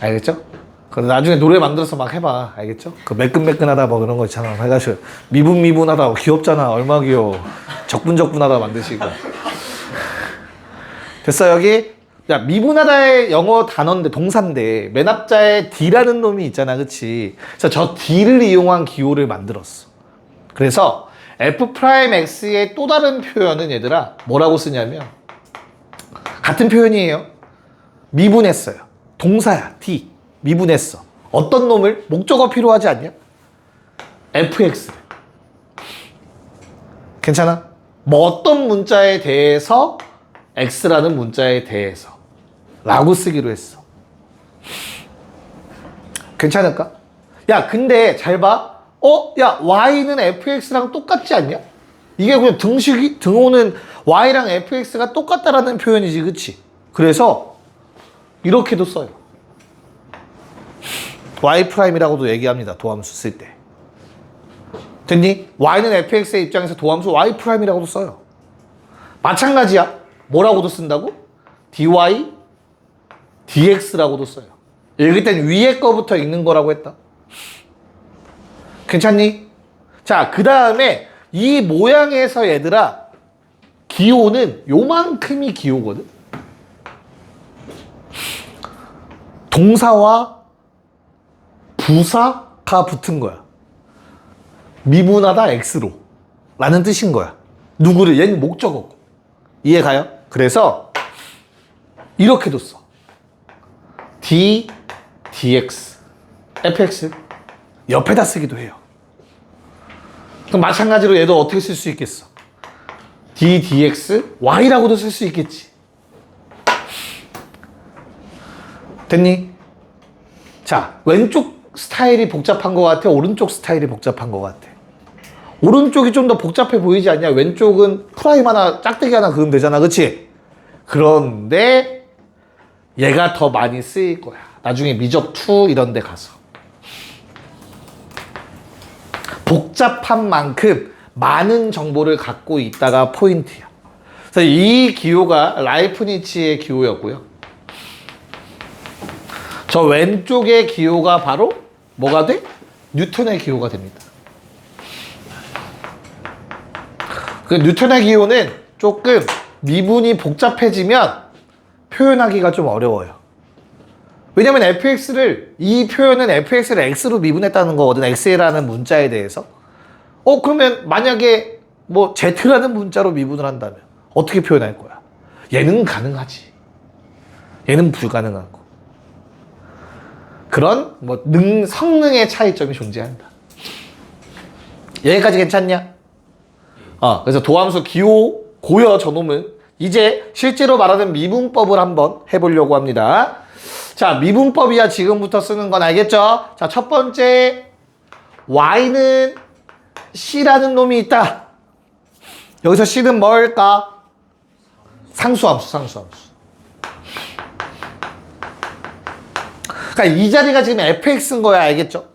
알겠죠? 근데 나중에 노래 만들어서 막 해봐. 알겠죠? 그 매끈매끈하다 뭐 그런 거 있잖아. 해가지고 미분미분하다 귀엽잖아. 얼마나 귀여워. 적분적분하다 만드시고. 됐어, 여기? 야, 미분하다의 영어 단어인데, 동사인데, 맨 앞자에 D라는 놈이 있잖아, 그치? 그래서 저 D를 이용한 기호를 만들었어. 그래서 F'X의 또 다른 표현은 얘들아, 뭐라고 쓰냐면, 같은 표현이에요. 미분했어요. 동사야, D. 미분했어. 어떤 놈을? 목적어 필요하지 않냐? fx를. 괜찮아? 뭐 어떤 문자에 대해서 x라는 문자에 대해서 라고 쓰기로 했어. 괜찮을까? 야, 근데 잘 봐. 야, y는 fx랑 똑같지 않냐? 이게 그냥 등호는 y랑 fx가 똑같다라는 표현이지, 그치? 그래서 이렇게도 써요. y'이라고도 얘기합니다. 도함수 쓸 때. 됐니? y는 fx의 입장에서 도함수 y'이라고도 써요. 마찬가지야. 뭐라고도 쓴다고? dy, dx라고도 써요. 읽을 땐 위에 거부터 읽는 거라고 했다. 괜찮니? 자, 그 다음에 이 모양에서 얘들아, 기호는 요만큼이 기호거든. 동사와 부사가 붙은 거야. 미분하다 x로 라는 뜻인 거야. 누구를? 얘는 목적어고. 이해가요? 그래서 이렇게도 써. d, dx, fx 옆에다 쓰기도 해요. 그럼 마찬가지로 얘도 어떻게 쓸 수 있겠어? d, dx, y라고도 쓸 수 있겠지. 됐니? 자, 왼쪽 스타일이 복잡한 것 같아? 오른쪽 스타일이 복잡한 것 같아? 오른쪽이 좀 더 복잡해 보이지 않냐? 왼쪽은 프라임 하나, 짝대기 하나 그으면 되잖아. 그치? 그런데 얘가 더 많이 쓰일 거야. 나중에 미적2 이런 데 가서. 복잡한 만큼 많은 정보를 갖고 있다가 포인트야. 그래서 이 기호가 라이프니츠의 기호였고요. 저 왼쪽의 기호가 바로 뭐가 돼? 뉴턴의 기호가 됩니다. 그 뉴턴의 기호는 조금 미분이 복잡해지면 표현하기가 좀 어려워요. 왜냐면 fx를, 이 표현은 fx를 x로 미분했다는 거거든. x라는 문자에 대해서. 그러면 만약에 뭐 z라는 문자로 미분을 한다면 어떻게 표현할 거야? 얘는 가능하지. 얘는 불가능하고. 그런 뭐 성능의 차이점이 존재한다. 여기까지 괜찮냐? 그래서 도함수 기호 고여 저놈은 이제 실제로 말하는 미분법을 한번 해보려고 합니다. 자, 미분법이야 지금부터 쓰는 건 알겠죠? 자, 첫 번째 y는 c라는 놈이 있다. 여기서 c는 뭘까? 상수함수. 그러니까 이 자리가 지금 fx인 거야. 알겠죠?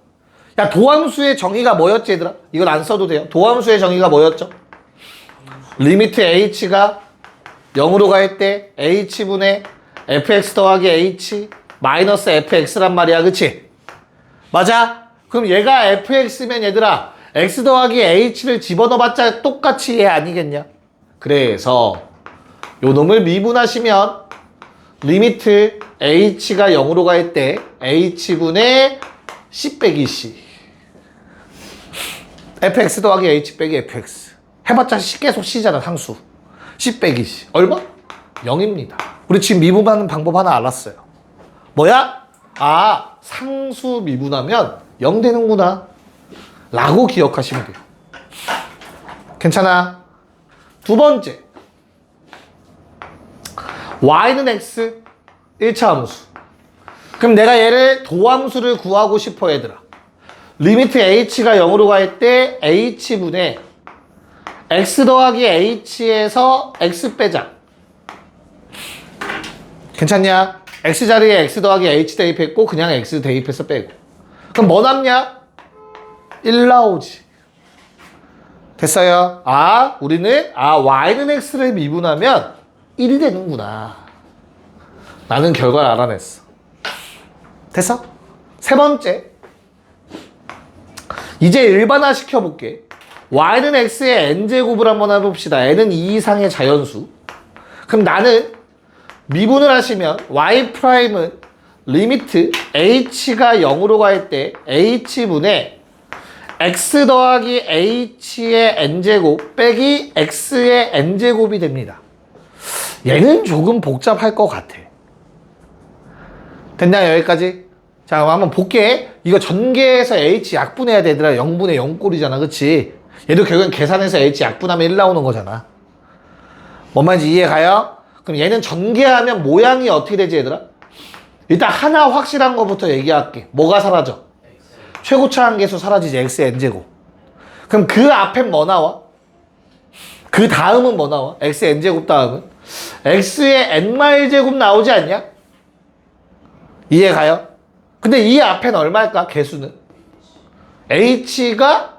야, 도함수의 정의가 뭐였지 얘들아? 이건 안 써도 돼요. 도함수의 정의가 뭐였죠? 리미트 h가 0으로 갈 때 h분의 fx 더하기 h 마이너스 fx란 말이야. 그치? 맞아? 그럼 얘가 fx면 얘들아 x 더하기 h를 집어넣어봤자 똑같이 얘 아니겠냐? 그래서 요 놈을 미분하시면 리미트 h가 0으로 갈 때 h분의 c 빼기 c fx 더하기 h 빼기 fx 해봤자 c 계속 c잖아. 상수 c 빼기 c 얼마? 0입니다. 우리 지금 미분하는 방법 하나 알았어요. 뭐야? 상수 미분하면 0 되는구나 라고 기억하시면 돼요. 괜찮아? 두 번째 y는 x 1차 함수. 그럼 내가 얘를 도함수를 구하고 싶어 얘들아. 리미트 h가 0으로 갈 때 h분의 x 더하기 h에서 x 빼자. 괜찮냐? x 자리에 x 더하기 h 대입했고 그냥 x 대입해서 빼고. 그럼 뭐 남냐? 1 나오지. 됐어요? 우리는 y는 x를 미분하면 1이 되는구나. 나는 결과를 알아냈어. 됐어? 세 번째. 이제 일반화 시켜볼게. y는 x의 n제곱을 한번 해봅시다. n은 2 이상의 자연수. 그럼 나는 미분을 하시면 y'은 리미트 h가 0으로 갈 때 h분의 x 더하기 h의 n제곱 빼기 x의 n제곱이 됩니다. 얘는 조금 복잡할 것 같아. 됐나 여기까지? 자, 그럼 한번 볼게. 이거 전개해서 h 약분해야 되더라. 0분의 0꼴이잖아. 그치? 얘도 결국엔 계산해서 h 약분하면 1 나오는 거잖아. 뭔 말인지 이해가요? 그럼 얘는 전개하면 모양이 어떻게 되지 얘들아? 일단 하나 확실한 거부터 얘기할게. 뭐가 사라져? 최고차 한계수 사라지지. x의 n제곱. 그럼 그 앞엔 뭐 나와? 그 다음은 뭐 나와? x의 n제곱 다음은? x의 n마일제곱 나오지 않냐? 이해가요? 근데 이 앞엔 얼마일까? 개수는? h가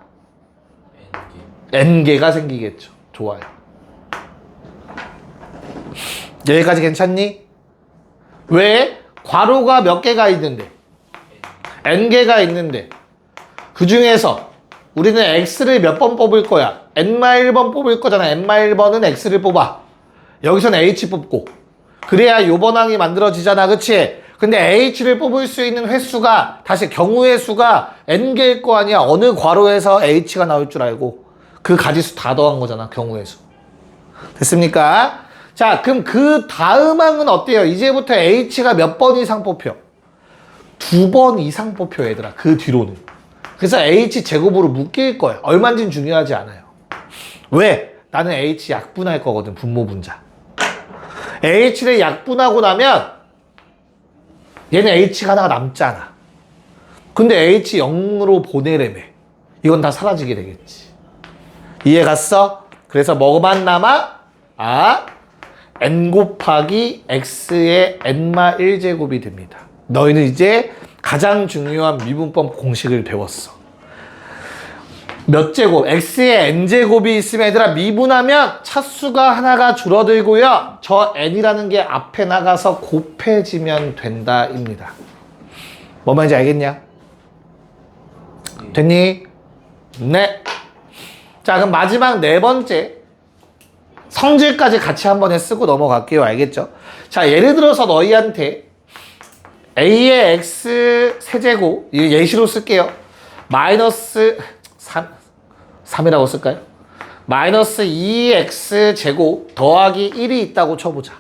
n개가 생기겠죠. 좋아요. 여기까지 괜찮니? 왜? 괄호가 몇 개가 있는데? n개가 있는데 그 중에서 우리는 x를 몇 번 뽑을 거야? n-1번 뽑을 거잖아. n-1번은 x를 뽑아. 여기서는 h 뽑고 그래야 요번 항이 만들어지잖아. 그치? 근데 h를 뽑을 수 있는 횟수가 다시 경우의 수가 n개일 거 아니야. 어느 괄호에서 h가 나올 줄 알고 그 가지수 다 더한 거잖아. 경우의 수. 됐습니까? 자, 그럼 그 다음 항은 어때요? 이제부터 h가 몇 번 이상 뽑혀? 2번 이상 뽑혀, 얘들아. 그 뒤로는. 그래서 h 제곱으로 묶일 거예요. 얼마인지는 중요하지 않아요. 왜? 나는 h 약분할 거거든, 분모 분자. h를 약분하고 나면 얘는 h가 하나가 남잖아. 근데 h 0으로 보내래매. 이건 다 사라지게 되겠지. 이해 갔어? 그래서 뭐만 남아? n 곱하기 x의 n마 1제곱이 됩니다. 너희는 이제 가장 중요한 미분법 공식을 배웠어. 몇 제곱? x의 n제곱이 있으면 얘들아 미분하면 차수가 하나가 줄어들고요. 저 n이라는 게 앞에 나가서 곱해지면 된다입니다. 뭐 말인지 알겠냐? 됐니? 네. 자, 그럼 마지막 네 번째. 성질까지 같이 한 번에 쓰고 넘어갈게요. 알겠죠? 자, 예를 들어서 너희한테 a의 x 세제곱, 이거 예시로 쓸게요. 마이너스 3이라고 쓸까요? 마이너스 2x 제곱 더하기 1이 있다고 쳐보자.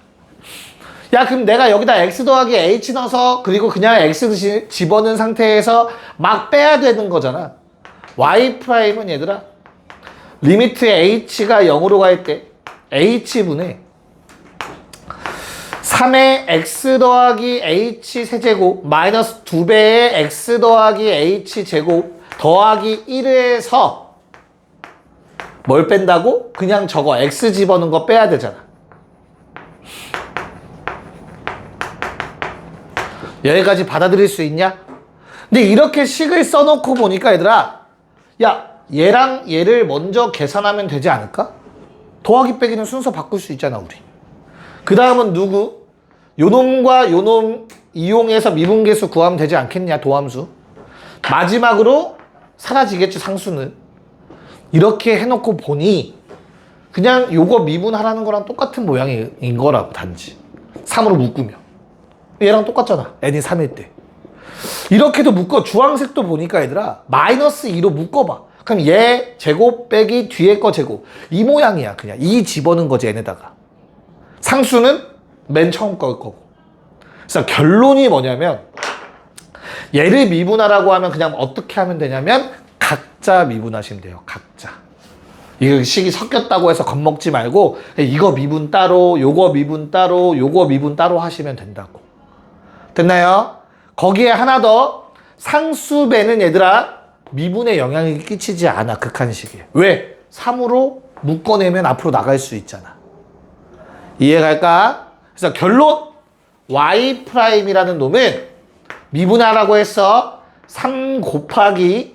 야, 그럼 내가 여기다 x 더하기 h 넣어서 그리고 그냥 x 집어넣은 상태에서 막 빼야 되는 거잖아. y 프라임은 얘들아 리미트 h가 0으로 갈 때 h분의 3의 x 더하기 h 세제곱 마이너스 2배의 x 더하기 h 제곱 더하기 1에서 뭘 뺀다고? 그냥 저거 x 집어넣은 거 빼야 되잖아. 여기까지 받아들일 수 있냐? 근데 이렇게 식을 써놓고 보니까 얘들아, 야, 얘랑 얘를 먼저 계산하면 되지 않을까? 더하기 빼기는 순서 바꿀 수 있잖아, 우리. 그 다음은 누구? 요놈과 요놈 이용해서 미분계수 구하면 되지 않겠냐, 도함수. 마지막으로 사라지겠지, 상수는. 이렇게 해놓고 보니 그냥 요거 미분하라는 거랑 똑같은 모양인 거라고, 단지. 3으로 묶으면. 얘랑 똑같잖아, n이 3일 때. 이렇게도 묶어. 주황색도 보니까 얘들아 마이너스 2로 묶어봐. 그럼 얘 제곱 빼기 뒤에 거 제곱, 이 모양이야. 그냥 2 집어넣은 거지, n에다가. 상수는 맨 처음 걸 거고. 그래서 결론이 뭐냐면 얘를 미분하라고 하면 그냥 어떻게 하면 되냐면 각자 미분하시면 돼요. 각자. 이거 식이 섞였다고 해서 겁먹지 말고 이거 미분 따로, 요거 미분 따로, 요거 미분 따로 하시면 된다고. 됐나요? 거기에 하나 더, 상수배는 얘들아 미분에 영향을 끼치지 않아, 극한식에. 왜? 3으로 묶어내면 앞으로 나갈 수 있잖아. 이해갈까? 그래서 결론, y'이라는 놈은 미분하라고 해서 3 곱하기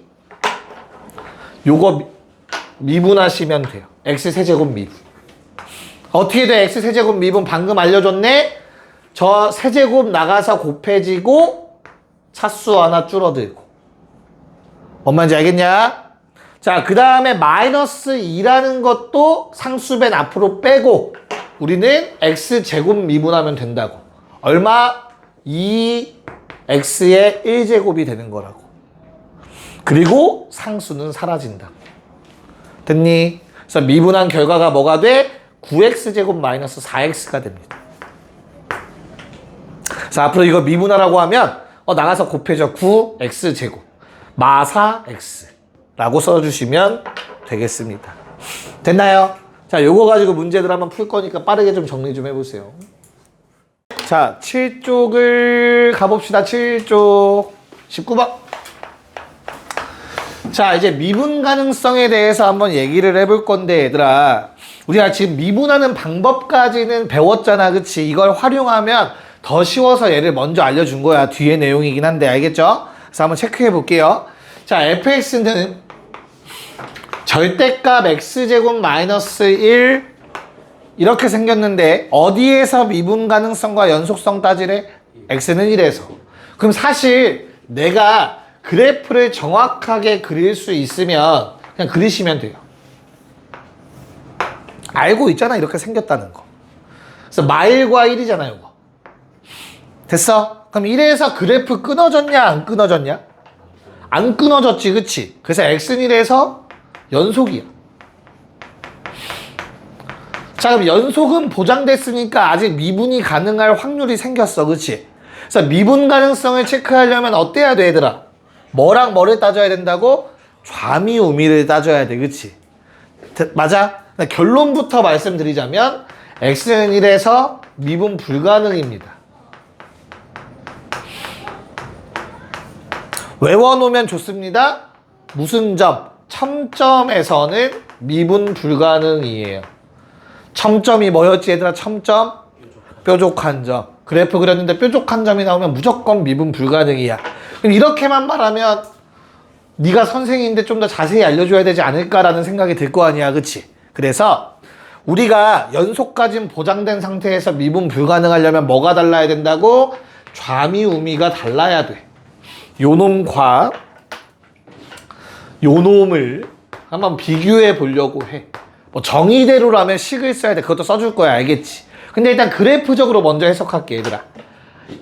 요거 미분하시면 돼요. x세제곱 미분. 어떻게 돼? x세제곱 미분 방금 알려줬네? 저 세제곱 나가서 곱해지고 차수 하나 줄어들고. 뭔 말인지 알겠냐? 자, 그 다음에 마이너스 2라는 것도 상수변 앞으로 빼고 우리는 x제곱 미분하면 된다고. 얼마? 2x의 1제곱이 되는 거라고. 그리고 상수는 사라진다고. 됐니? 그래서 미분한 결과가 뭐가 돼? 9x제곱 마이너스 4x가 됩니다. 그래서 앞으로 이거 미분하라고 하면 나가서 곱해져. 9x제곱 마 4x라고 써주시면 되겠습니다. 됐나요? 자, 요거 가지고 문제들 한번 풀 거니까 빠르게 좀 정리 좀 해보세요. 자, 7쪽을 가봅시다. 7쪽 19번. 자, 이제 미분 가능성에 대해서 한번 얘기를 해볼 건데, 얘들아, 우리가 지금 미분하는 방법까지는 배웠잖아, 그치? 이걸 활용하면 더 쉬워서 얘를 먼저 알려준 거야. 뒤에 내용이긴 한데, 알겠죠? 그래서 한번 체크해 볼게요. 자, fx는 절대값 x제곱 마이너스 1 이렇게 생겼는데 어디에서 미분 가능성과 연속성 따지래? x는 1에서. 그럼 사실 내가 그래프를 정확하게 그릴 수 있으면 그냥 그리시면 돼요. 알고 있잖아, 이렇게 생겼다는 거. 그래서 마일과 1이잖아요, 이거. 됐어? 그럼 1에서 그래프 끊어졌냐, 안 끊어졌냐? 안 끊어졌지, 그치? 그래서 x는 1에서 연속이야. 자, 그럼 연속은 보장됐으니까 아직 미분이 가능할 확률이 생겼어. 그치? 그래서 미분 가능성을 체크하려면 어때야 돼, 얘들아? 뭐랑 뭐를 따져야 된다고? 좌미, 우미를 따져야 돼. 그치? 맞아? 결론부터 말씀드리자면 x는 1에서 미분 불가능입니다. 외워놓으면 좋습니다. 무슨 점? 첨점에서는 미분 불가능이에요. 첨점이 뭐였지 얘들아? 첨점? 뾰족한 점. 그래프 그렸는데 뾰족한 점이 나오면 무조건 미분 불가능이야. 그럼 이렇게만 말하면 네가 선생님인데 좀 더 자세히 알려줘야 되지 않을까라는 생각이 들 거 아니야. 그치? 그래서 우리가 연속까지 보장된 상태에서 미분 불가능하려면 뭐가 달라야 된다고? 좌미, 우미가 달라야 돼. 요놈과 요놈을 한번 비교해 보려고 해. 뭐 정의대로라면 식을 써야 돼. 그것도 써줄 거야. 알겠지? 근데 일단 그래프적으로 먼저 해석할게, 얘들아.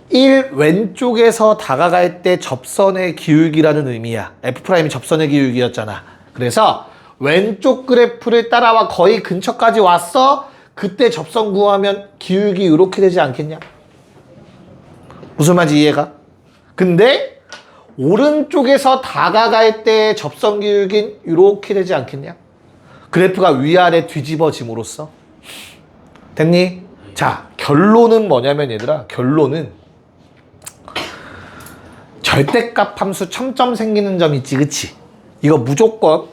1 왼쪽에서 다가갈 때 접선의 기울기라는 의미야. F'이 접선의 기울기였잖아. 그래서 왼쪽 그래프를 따라와 거의 근처까지 왔어. 그때 접선 구하면 기울기 이렇게 되지 않겠냐? 무슨 말인지 이해가? 근데 오른쪽에서 다가갈 때 접선 기울기는 이렇게 되지 않겠냐? 그래프가 위아래 뒤집어짐으로써. 됐니? 자, 결론은 뭐냐면 얘들아, 결론은 절대값 함수 첨점 생기는 점 있지, 그치? 이거 무조건,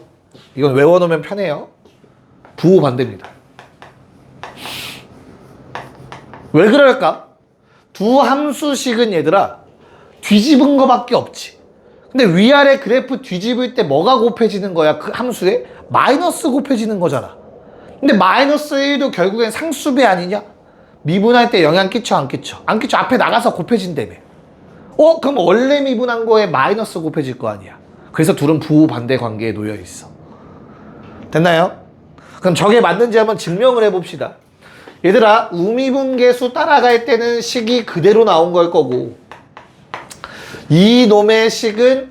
이건 외워놓으면 편해요. 부호 반대입니다. 왜 그럴까? 두 함수식은 얘들아 뒤집은 거밖에 없지. 근데 위아래 그래프 뒤집을 때 뭐가 곱해지는 거야? 그 함수에? 마이너스 곱해지는 거잖아. 근데 마이너스 1도 결국엔 상수배 아니냐? 미분할 때 영향 끼쳐 안 끼쳐? 안 끼쳐. 앞에 나가서 곱해진다며. 그럼 원래 미분한 거에 마이너스 곱해질 거 아니야. 그래서 둘은 부호 반대 관계에 놓여 있어. 됐나요? 그럼 저게 맞는지 한번 증명을 해봅시다. 얘들아, 우미분계수 따라갈 때는 식이 그대로 나온 걸 거고 이 놈의 식은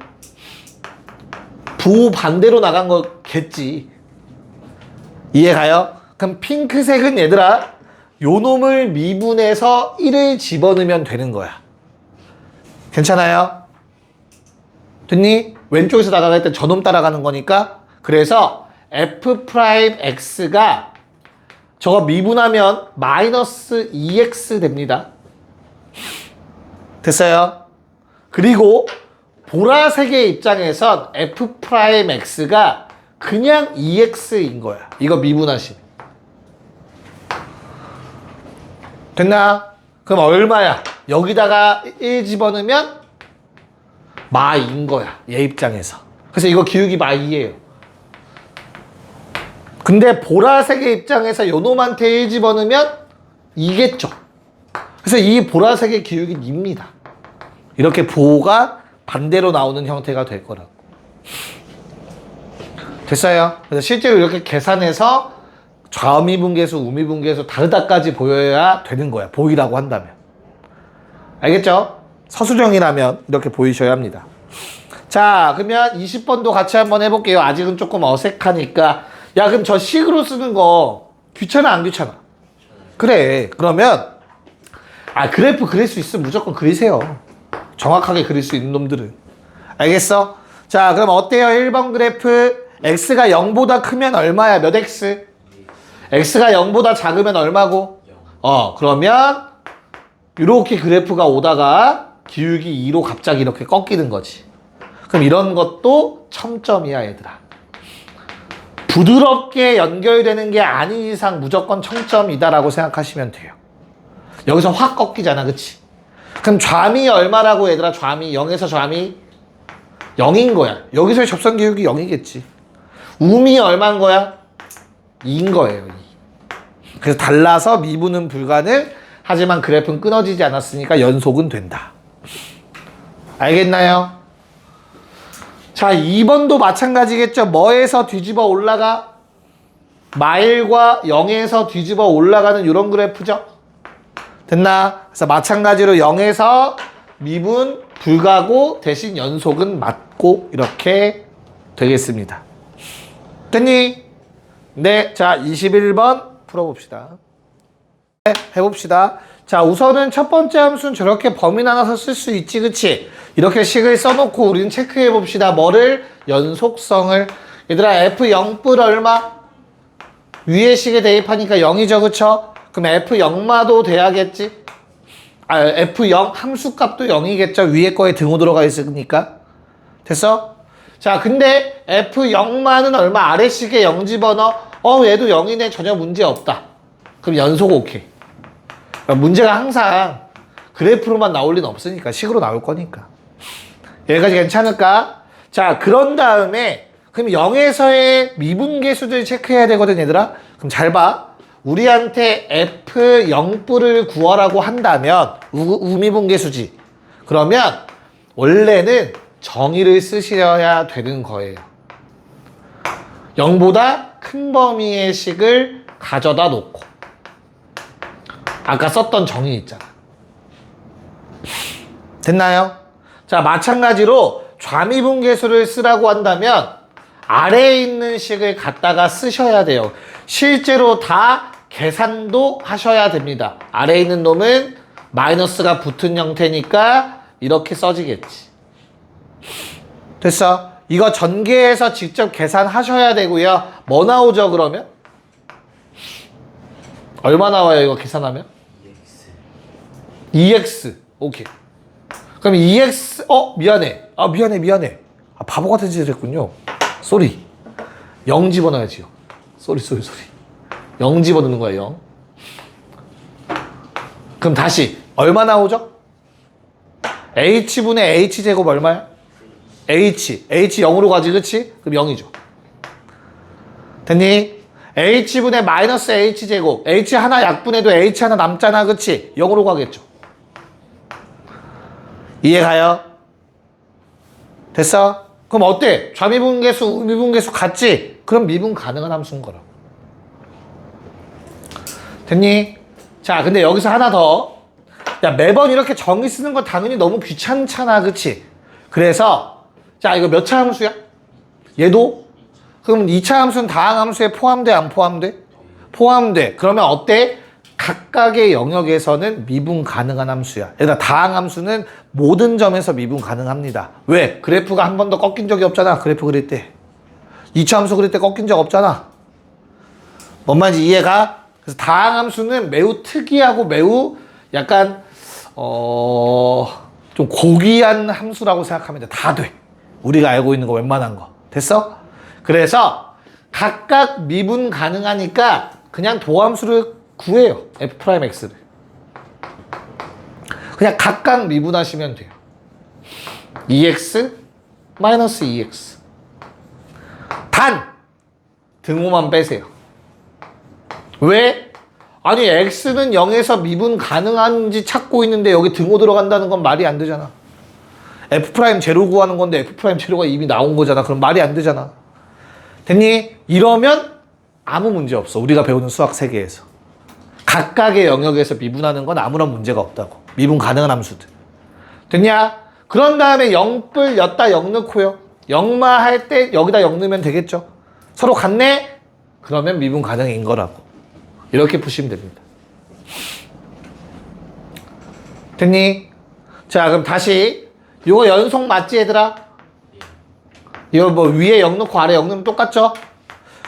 부호 반대로 나간 거겠지. 이해가요? 그럼 핑크색은 얘들아 요 놈을 미분해서 1을 집어넣으면 되는 거야. 괜찮아요? 됐니? 왼쪽에서 나가갈 때 저놈 따라가는 거니까. 그래서 F'X가 저거 미분하면 마이너스 2x 됩니다. 됐어요? 그리고 보라색의 입장에선 F'X가 그냥 2x인 거야. 이거 미분하시면. 됐나? 그럼 얼마야? 여기다가 1 집어넣으면 마인 거야. 얘 입장에서. 그래서 이거 기울기 마이예요. 근데 보라색의 입장에서 요놈한테 1 집어넣으면 2겠죠. 그래서 이 보라색의 기울기 입니다. 이렇게 부호가 반대로 나오는 형태가 될 거라고. 됐어요? 그래서 실제로 이렇게 계산해서 좌미분계수, 우미분계수 다르다까지 보여야 되는 거야. 보이라고 한다면. 알겠죠? 서술형이라면 이렇게 보이셔야 합니다. 자, 그러면 20번도 같이 한번 해볼게요. 아직은 조금 어색하니까. 야, 그럼 저 식으로 쓰는 거 귀찮아, 안 귀찮아? 그래. 그러면 그래프 그릴 수 있으면 무조건 그리세요. 정확하게 그릴 수 있는 놈들은. 알겠어? 자, 그럼 어때요? 1번 그래프 x가 0보다 크면 얼마야? 몇 x? x가 0보다 작으면 얼마고? 그러면 이렇게 그래프가 오다가 기울기 2로 갑자기 이렇게 꺾이는 거지. 그럼 이런 것도 첨점이야, 얘들아. 부드럽게 연결되는 게 아닌 이상 무조건 첨점이다라고 생각하시면 돼요. 여기서 확 꺾이잖아, 그치? 그럼 좌미 얼마라고, 얘들아? 좌미 0에서 좌미 0인 거야. 여기서의 접선 기울기 0이겠지. 우미 얼마인 거야? 2인 거예요. 2. 그래서 달라서 미분은 불가능. 하지만 그래프는 끊어지지 않았으니까 연속은 된다. 알겠나요? 자, 2번도 마찬가지겠죠. 뭐에서 뒤집어 올라가? 마일과 0에서 뒤집어 올라가는 이런 그래프죠. 됐나? 그래서 마찬가지로 0에서 미분 불가고 대신 연속은 맞고 이렇게 되겠습니다. 됐니? 네, 자 21번 풀어봅시다. 네, 해봅시다. 자, 우선은 첫 번째 함수는 저렇게 범위 나눠서 쓸 수 있지, 그치? 이렇게 식을 써놓고 우리는 체크해봅시다. 뭐를? 연속성을. 얘들아, F0뿔 얼마? 위에 식에 대입하니까 0이죠, 그쵸? 그럼 F0마도 돼야겠지? F0 함수값도 0이겠죠? 위에 거에 등호 들어가 있으니까. 됐어? 자, 근데 F0만은 얼마? 아래 식에 0 집어넣어. 얘도 0이네. 전혀 문제 없다. 그럼 연속 오케이. 그러니까 문제가 항상 그래프로만 나올 리는 없으니까 식으로 나올 거니까. 여기까지 괜찮을까? 자, 그런 다음에 그럼 0에서의 미분계수들 체크해야 되거든, 얘들아. 그럼 잘 봐. 우리한테 F0뿔을 구하라고 한다면 우미분계수지. 그러면 원래는 정의를 쓰셔야 되는 거예요. 0보다 큰 범위의 식을 가져다 놓고 아까 썼던 정의 있잖아. 됐나요? 자, 마찬가지로 좌미분계수를 쓰라고 한다면 아래에 있는 식을 갖다가 쓰셔야 돼요. 실제로 다 계산도 하셔야 됩니다. 아래에 있는 놈은 마이너스가 붙은 형태니까 이렇게 써지겠지. 됐어? 이거 전개해서 직접 계산하셔야 되고요. 뭐 나오죠, 그러면? 얼마 나와요, 이거 계산하면? 2x. 오케이. 그럼 2x, 미안해. 미안해. 바보 같은 짓을 했군요. 쏘리. 0 집어넣어야지요. 쏘리. 0 집어넣는 거예요, 0. 그럼 다시, 얼마 나오죠? h분의 h제곱 얼마야? h 0으로 가지, 그치? 그럼 0이죠. 됐니? h분의 마이너스 h제곱. h 하나 약분해도 h 하나 남잖아, 그치? 0으로 가겠죠. 이해가요? 됐어? 그럼 어때? 좌미분계수, 우미분계수 같지? 그럼 미분 가능한 함수인 거라고. 됐니? 자, 근데 여기서 하나 더. 야, 매번 이렇게 정의 쓰는 거 당연히 너무 귀찮잖아, 그치? 그래서 자, 이거 몇 차 함수야? 얘도? 그럼 2차 함수는 다항 함수에 포함돼, 안 포함돼? 포함돼. 그러면 어때? 각각의 영역에서는 미분 가능한 함수야. 얘들아, 다항 함수는 모든 점에서 미분 가능합니다. 왜? 그래프가 한 번도 꺾인 적이 없잖아. 그래프 그릴 때. 2차 함수 그릴 때 꺾인 적 없잖아. 뭔 말인지 이해가? 그래서 다항 함수는 매우 특이하고 매우 약간 좀 고귀한 함수라고 생각하면 돼. 다 돼. 우리가 알고 있는 거 웬만한 거. 됐어? 그래서 각각 미분 가능하니까 그냥 도함수를 구해요. F'X를. 그냥 각각 미분하시면 돼요. 2x 마이너스 2x. 단 등호만 빼세요. 왜? 아니 x는 0에서 미분 가능한지 찾고 있는데 여기 등호 들어간다는 건 말이 안 되잖아. F' 제로 구하는 건데 F' 제로가 이미 나온 거잖아. 그럼 말이 안 되잖아. 됐니? 이러면 아무 문제 없어. 우리가 배우는 수학 세계에서. 각각의 영역에서 미분하는 건 아무런 문제가 없다고. 미분 가능한 함수들. 됐냐? 그런 다음에 0뿔 였다 0 넣고요. 0마 할 때 여기다 0 넣으면 되겠죠. 서로 같네? 그러면 미분 가능인 거라고. 이렇게 푸시면 됩니다. 됐니? 자, 그럼 다시 이거 연속 맞지, 얘들아? 이거 뭐 위에 0 넣고 아래 0 넣으면 똑같죠?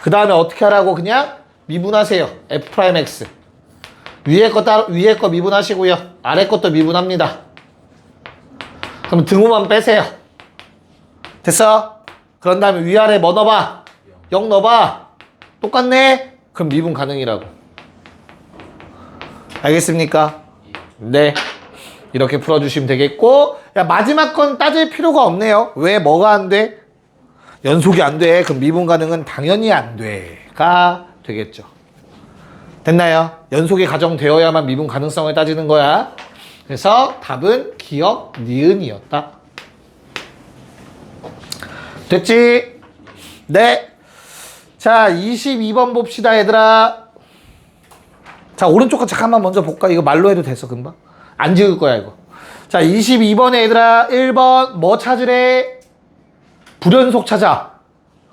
그 다음에 어떻게 하라고? 그냥 미분하세요. F'X. 위에 거 미분하시고요. 아래 것도 미분합니다. 그럼 등호만 빼세요. 됐어? 그런 다음에 위아래 뭐 넣어봐? 0 넣어봐. 똑같네? 그럼 미분 가능이라고. 알겠습니까? 네. 이렇게 풀어주시면 되겠고, 야, 마지막 건 따질 필요가 없네요. 왜? 뭐가 안 돼? 연속이 안 돼. 그럼 미분 가능은 당연히 안 돼가 되겠죠. 됐나요? 연속이 가정되어야만 미분 가능성을 따지는 거야. 그래서 답은 기억 니은이었다. 됐지? 네. 자, 22번 봅시다, 얘들아. 자, 오른쪽 거 잠깐만 먼저 볼까? 이거 말로 해도 됐어, 금방. 안 지을 거야, 이거. 자, 22번에 얘들아, 1번 뭐 찾으래? 불연속 찾아.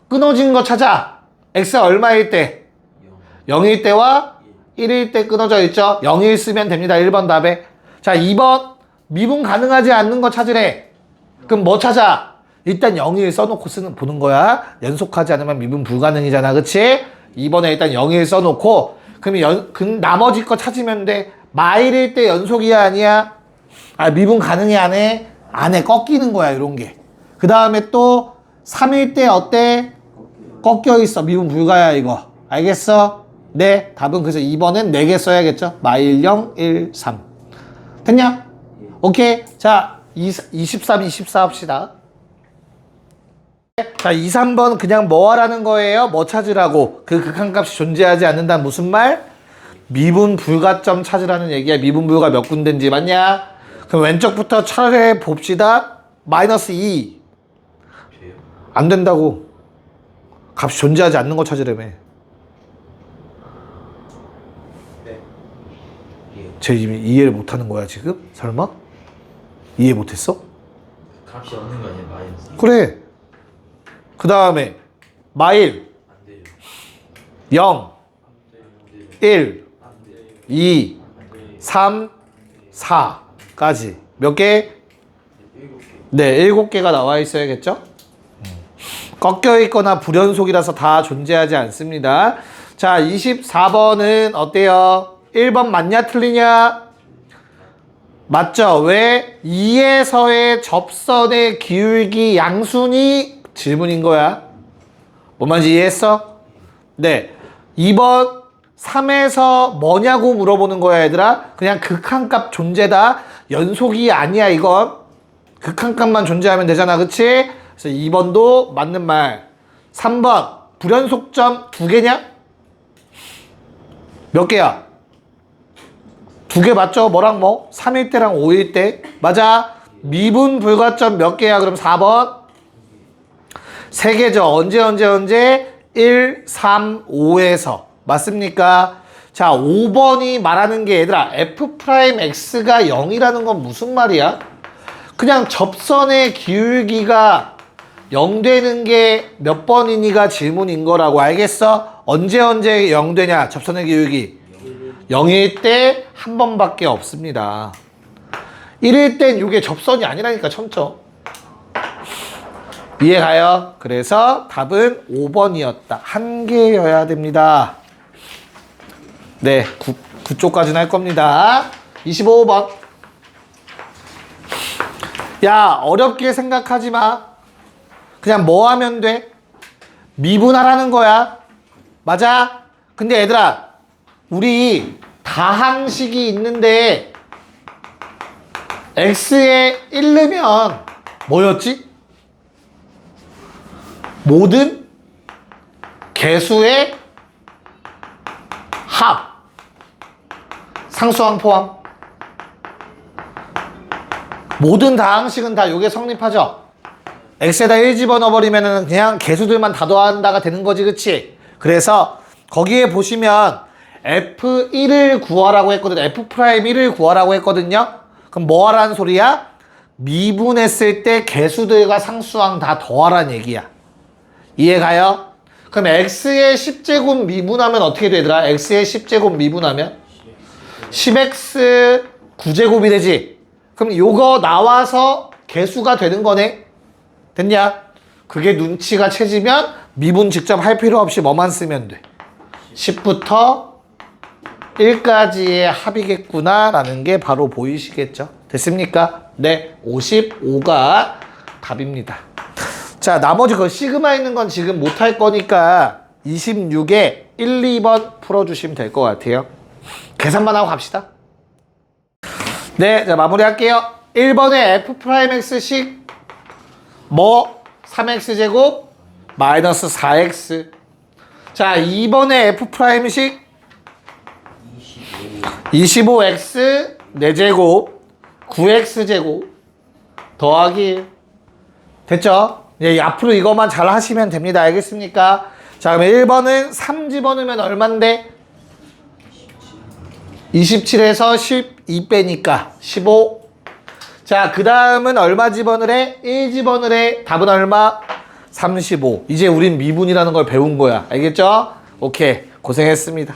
끊어진 거 찾아. x가 얼마일 때? 0일 때와 1일 때 끊어져 있죠? 0일 쓰면 됩니다. 1번 답에. 자, 2번 미분 가능하지 않는 거 찾으래. 그럼 뭐 찾아? 일단 0일 써놓고 보는 거야. 연속하지 않으면 미분 불가능이잖아. 그치? 2번에 일단 0일 써놓고 그럼 나머지 거 찾으면 돼. 마일일 때 연속이야 아니야? 아, 미분 가능해 안 해? 안 해. 꺾이는 거야 이런 게. 그 다음에 또 3일 때 어때? 꺾여 있어. 미분 불가야 이거. 알겠어? 네. 답은 그래서 2번은 4개 써야겠죠? 마일 0, 1, 3. 됐냐? 오케이. 자, 23, 24 합시다. 자, 2, 3번 그냥 뭐 하라는 거예요? 뭐 찾으라고? 그 극한값이 존재하지 않는다는 무슨 말? 미분 불가점 찾으라는 얘기야. 미분 불가 몇 군데인지 맞냐? 그럼 왼쪽부터 차례 봅시다. 마이너스 2. 안 된다고. 값이 존재하지 않는 거 찾으라며. 쟤 지금 이해를 못하는 거야 지금? 설마? 이해 못했어? 값이 없는 거 아니야 마이너스? 그래. 그 다음에 마일 안 돼요. 0, 1, 안 돼요. 2, 3, 4까지 몇 개? 7개. 네, 7개가 나와 있어야겠죠? 꺾여 있거나 불연속이라서 다 존재하지 않습니다. 자, 24번은 어때요? 1번 맞냐 틀리냐? 맞죠? 왜? 2에서의 접선의 기울기 양순이 질문인 거야. 뭔 말인지 이해했어? 네. 2번 3에서 뭐냐고 물어보는 거야 얘들아. 그냥 극한값 존재다. 연속이 아니야 이건. 극한값만 존재하면 되잖아. 그치? 그래서 2번도 맞는 말. 3번 불연속점 2개냐? 몇 개야? 2개 맞죠? 뭐랑 뭐? 3일 때랑 5일 때. 맞아. 미분 불가점 몇 개야? 그럼 4번 3개죠. 언제? 1, 3, 5에서. 맞습니까? 자, 5번이 말하는 게 얘들아 f'x가 0이라는 건 무슨 말이야? 그냥 접선의 기울기가 0 되는 게 몇 번이니가 질문인 거라고. 알겠어? 언제 0 되냐? 접선의 기울기 0일 때 한 번밖에 없습니다. 1일 땐 이게 접선이 아니라니까 첨점. 이해가요? 그래서 답은 5번이었다. 한 개여야 됩니다. 네, 9쪽까지는 할 겁니다. 25번. 야, 어렵게 생각하지 마. 그냥 뭐 하면 돼? 미분하라는 거야. 맞아? 근데 얘들아, 우리 다항식이 있는데 x에 1 넣으면 뭐였지? 모든 개수의 합. 상수항 포함. 모든 다항식은 다 요게 성립하죠? x에다 1 집어넣어버리면 그냥 개수들만 다 더한다가 되는 거지, 그치? 그래서 거기에 보시면 f1을 구하라고 했거든. f'1을 구하라고 했거든요. 그럼 뭐 하라는 소리야? 미분했을 때 개수들과 상수항 다 더하라는 얘기야. 이해가요? 그럼 x의 10제곱 미분하면 어떻게 되더라? x의 10제곱 미분하면 10x 9제곱이 되지. 그럼 요거 나와서 개수가 되는 거네. 됐냐? 그게 눈치가 채지면 미분 직접 할 필요 없이 뭐만 쓰면 돼. 10부터 1까지의 합이겠구나 라는 게 바로 보이시겠죠? 됐습니까? 네, 55가 답입니다. 자, 나머지 그 시그마 있는 건 지금 못할 거니까 26에 1, 2번 풀어주시면 될 것 같아요. 계산만 하고 갑시다. 네, 자, 마무리할게요. 1번에 f'x식 뭐 3x제곱 마이너스 4x. 자, 2번에 f'식 25x 4제곱 9x제곱 더하기. 됐죠? 예, 앞으로 이것만 잘 하시면 됩니다. 알겠습니까? 자, 그럼 1번은 3 집어넣으면 얼만데? 27에서 12 빼니까 15. 자, 그 다음은 얼마 집어넣으래? 1 집어넣으래. 답은 얼마? 35. 이제 우린 미분이라는 걸 배운 거야. 알겠죠? 오케이. 고생했습니다.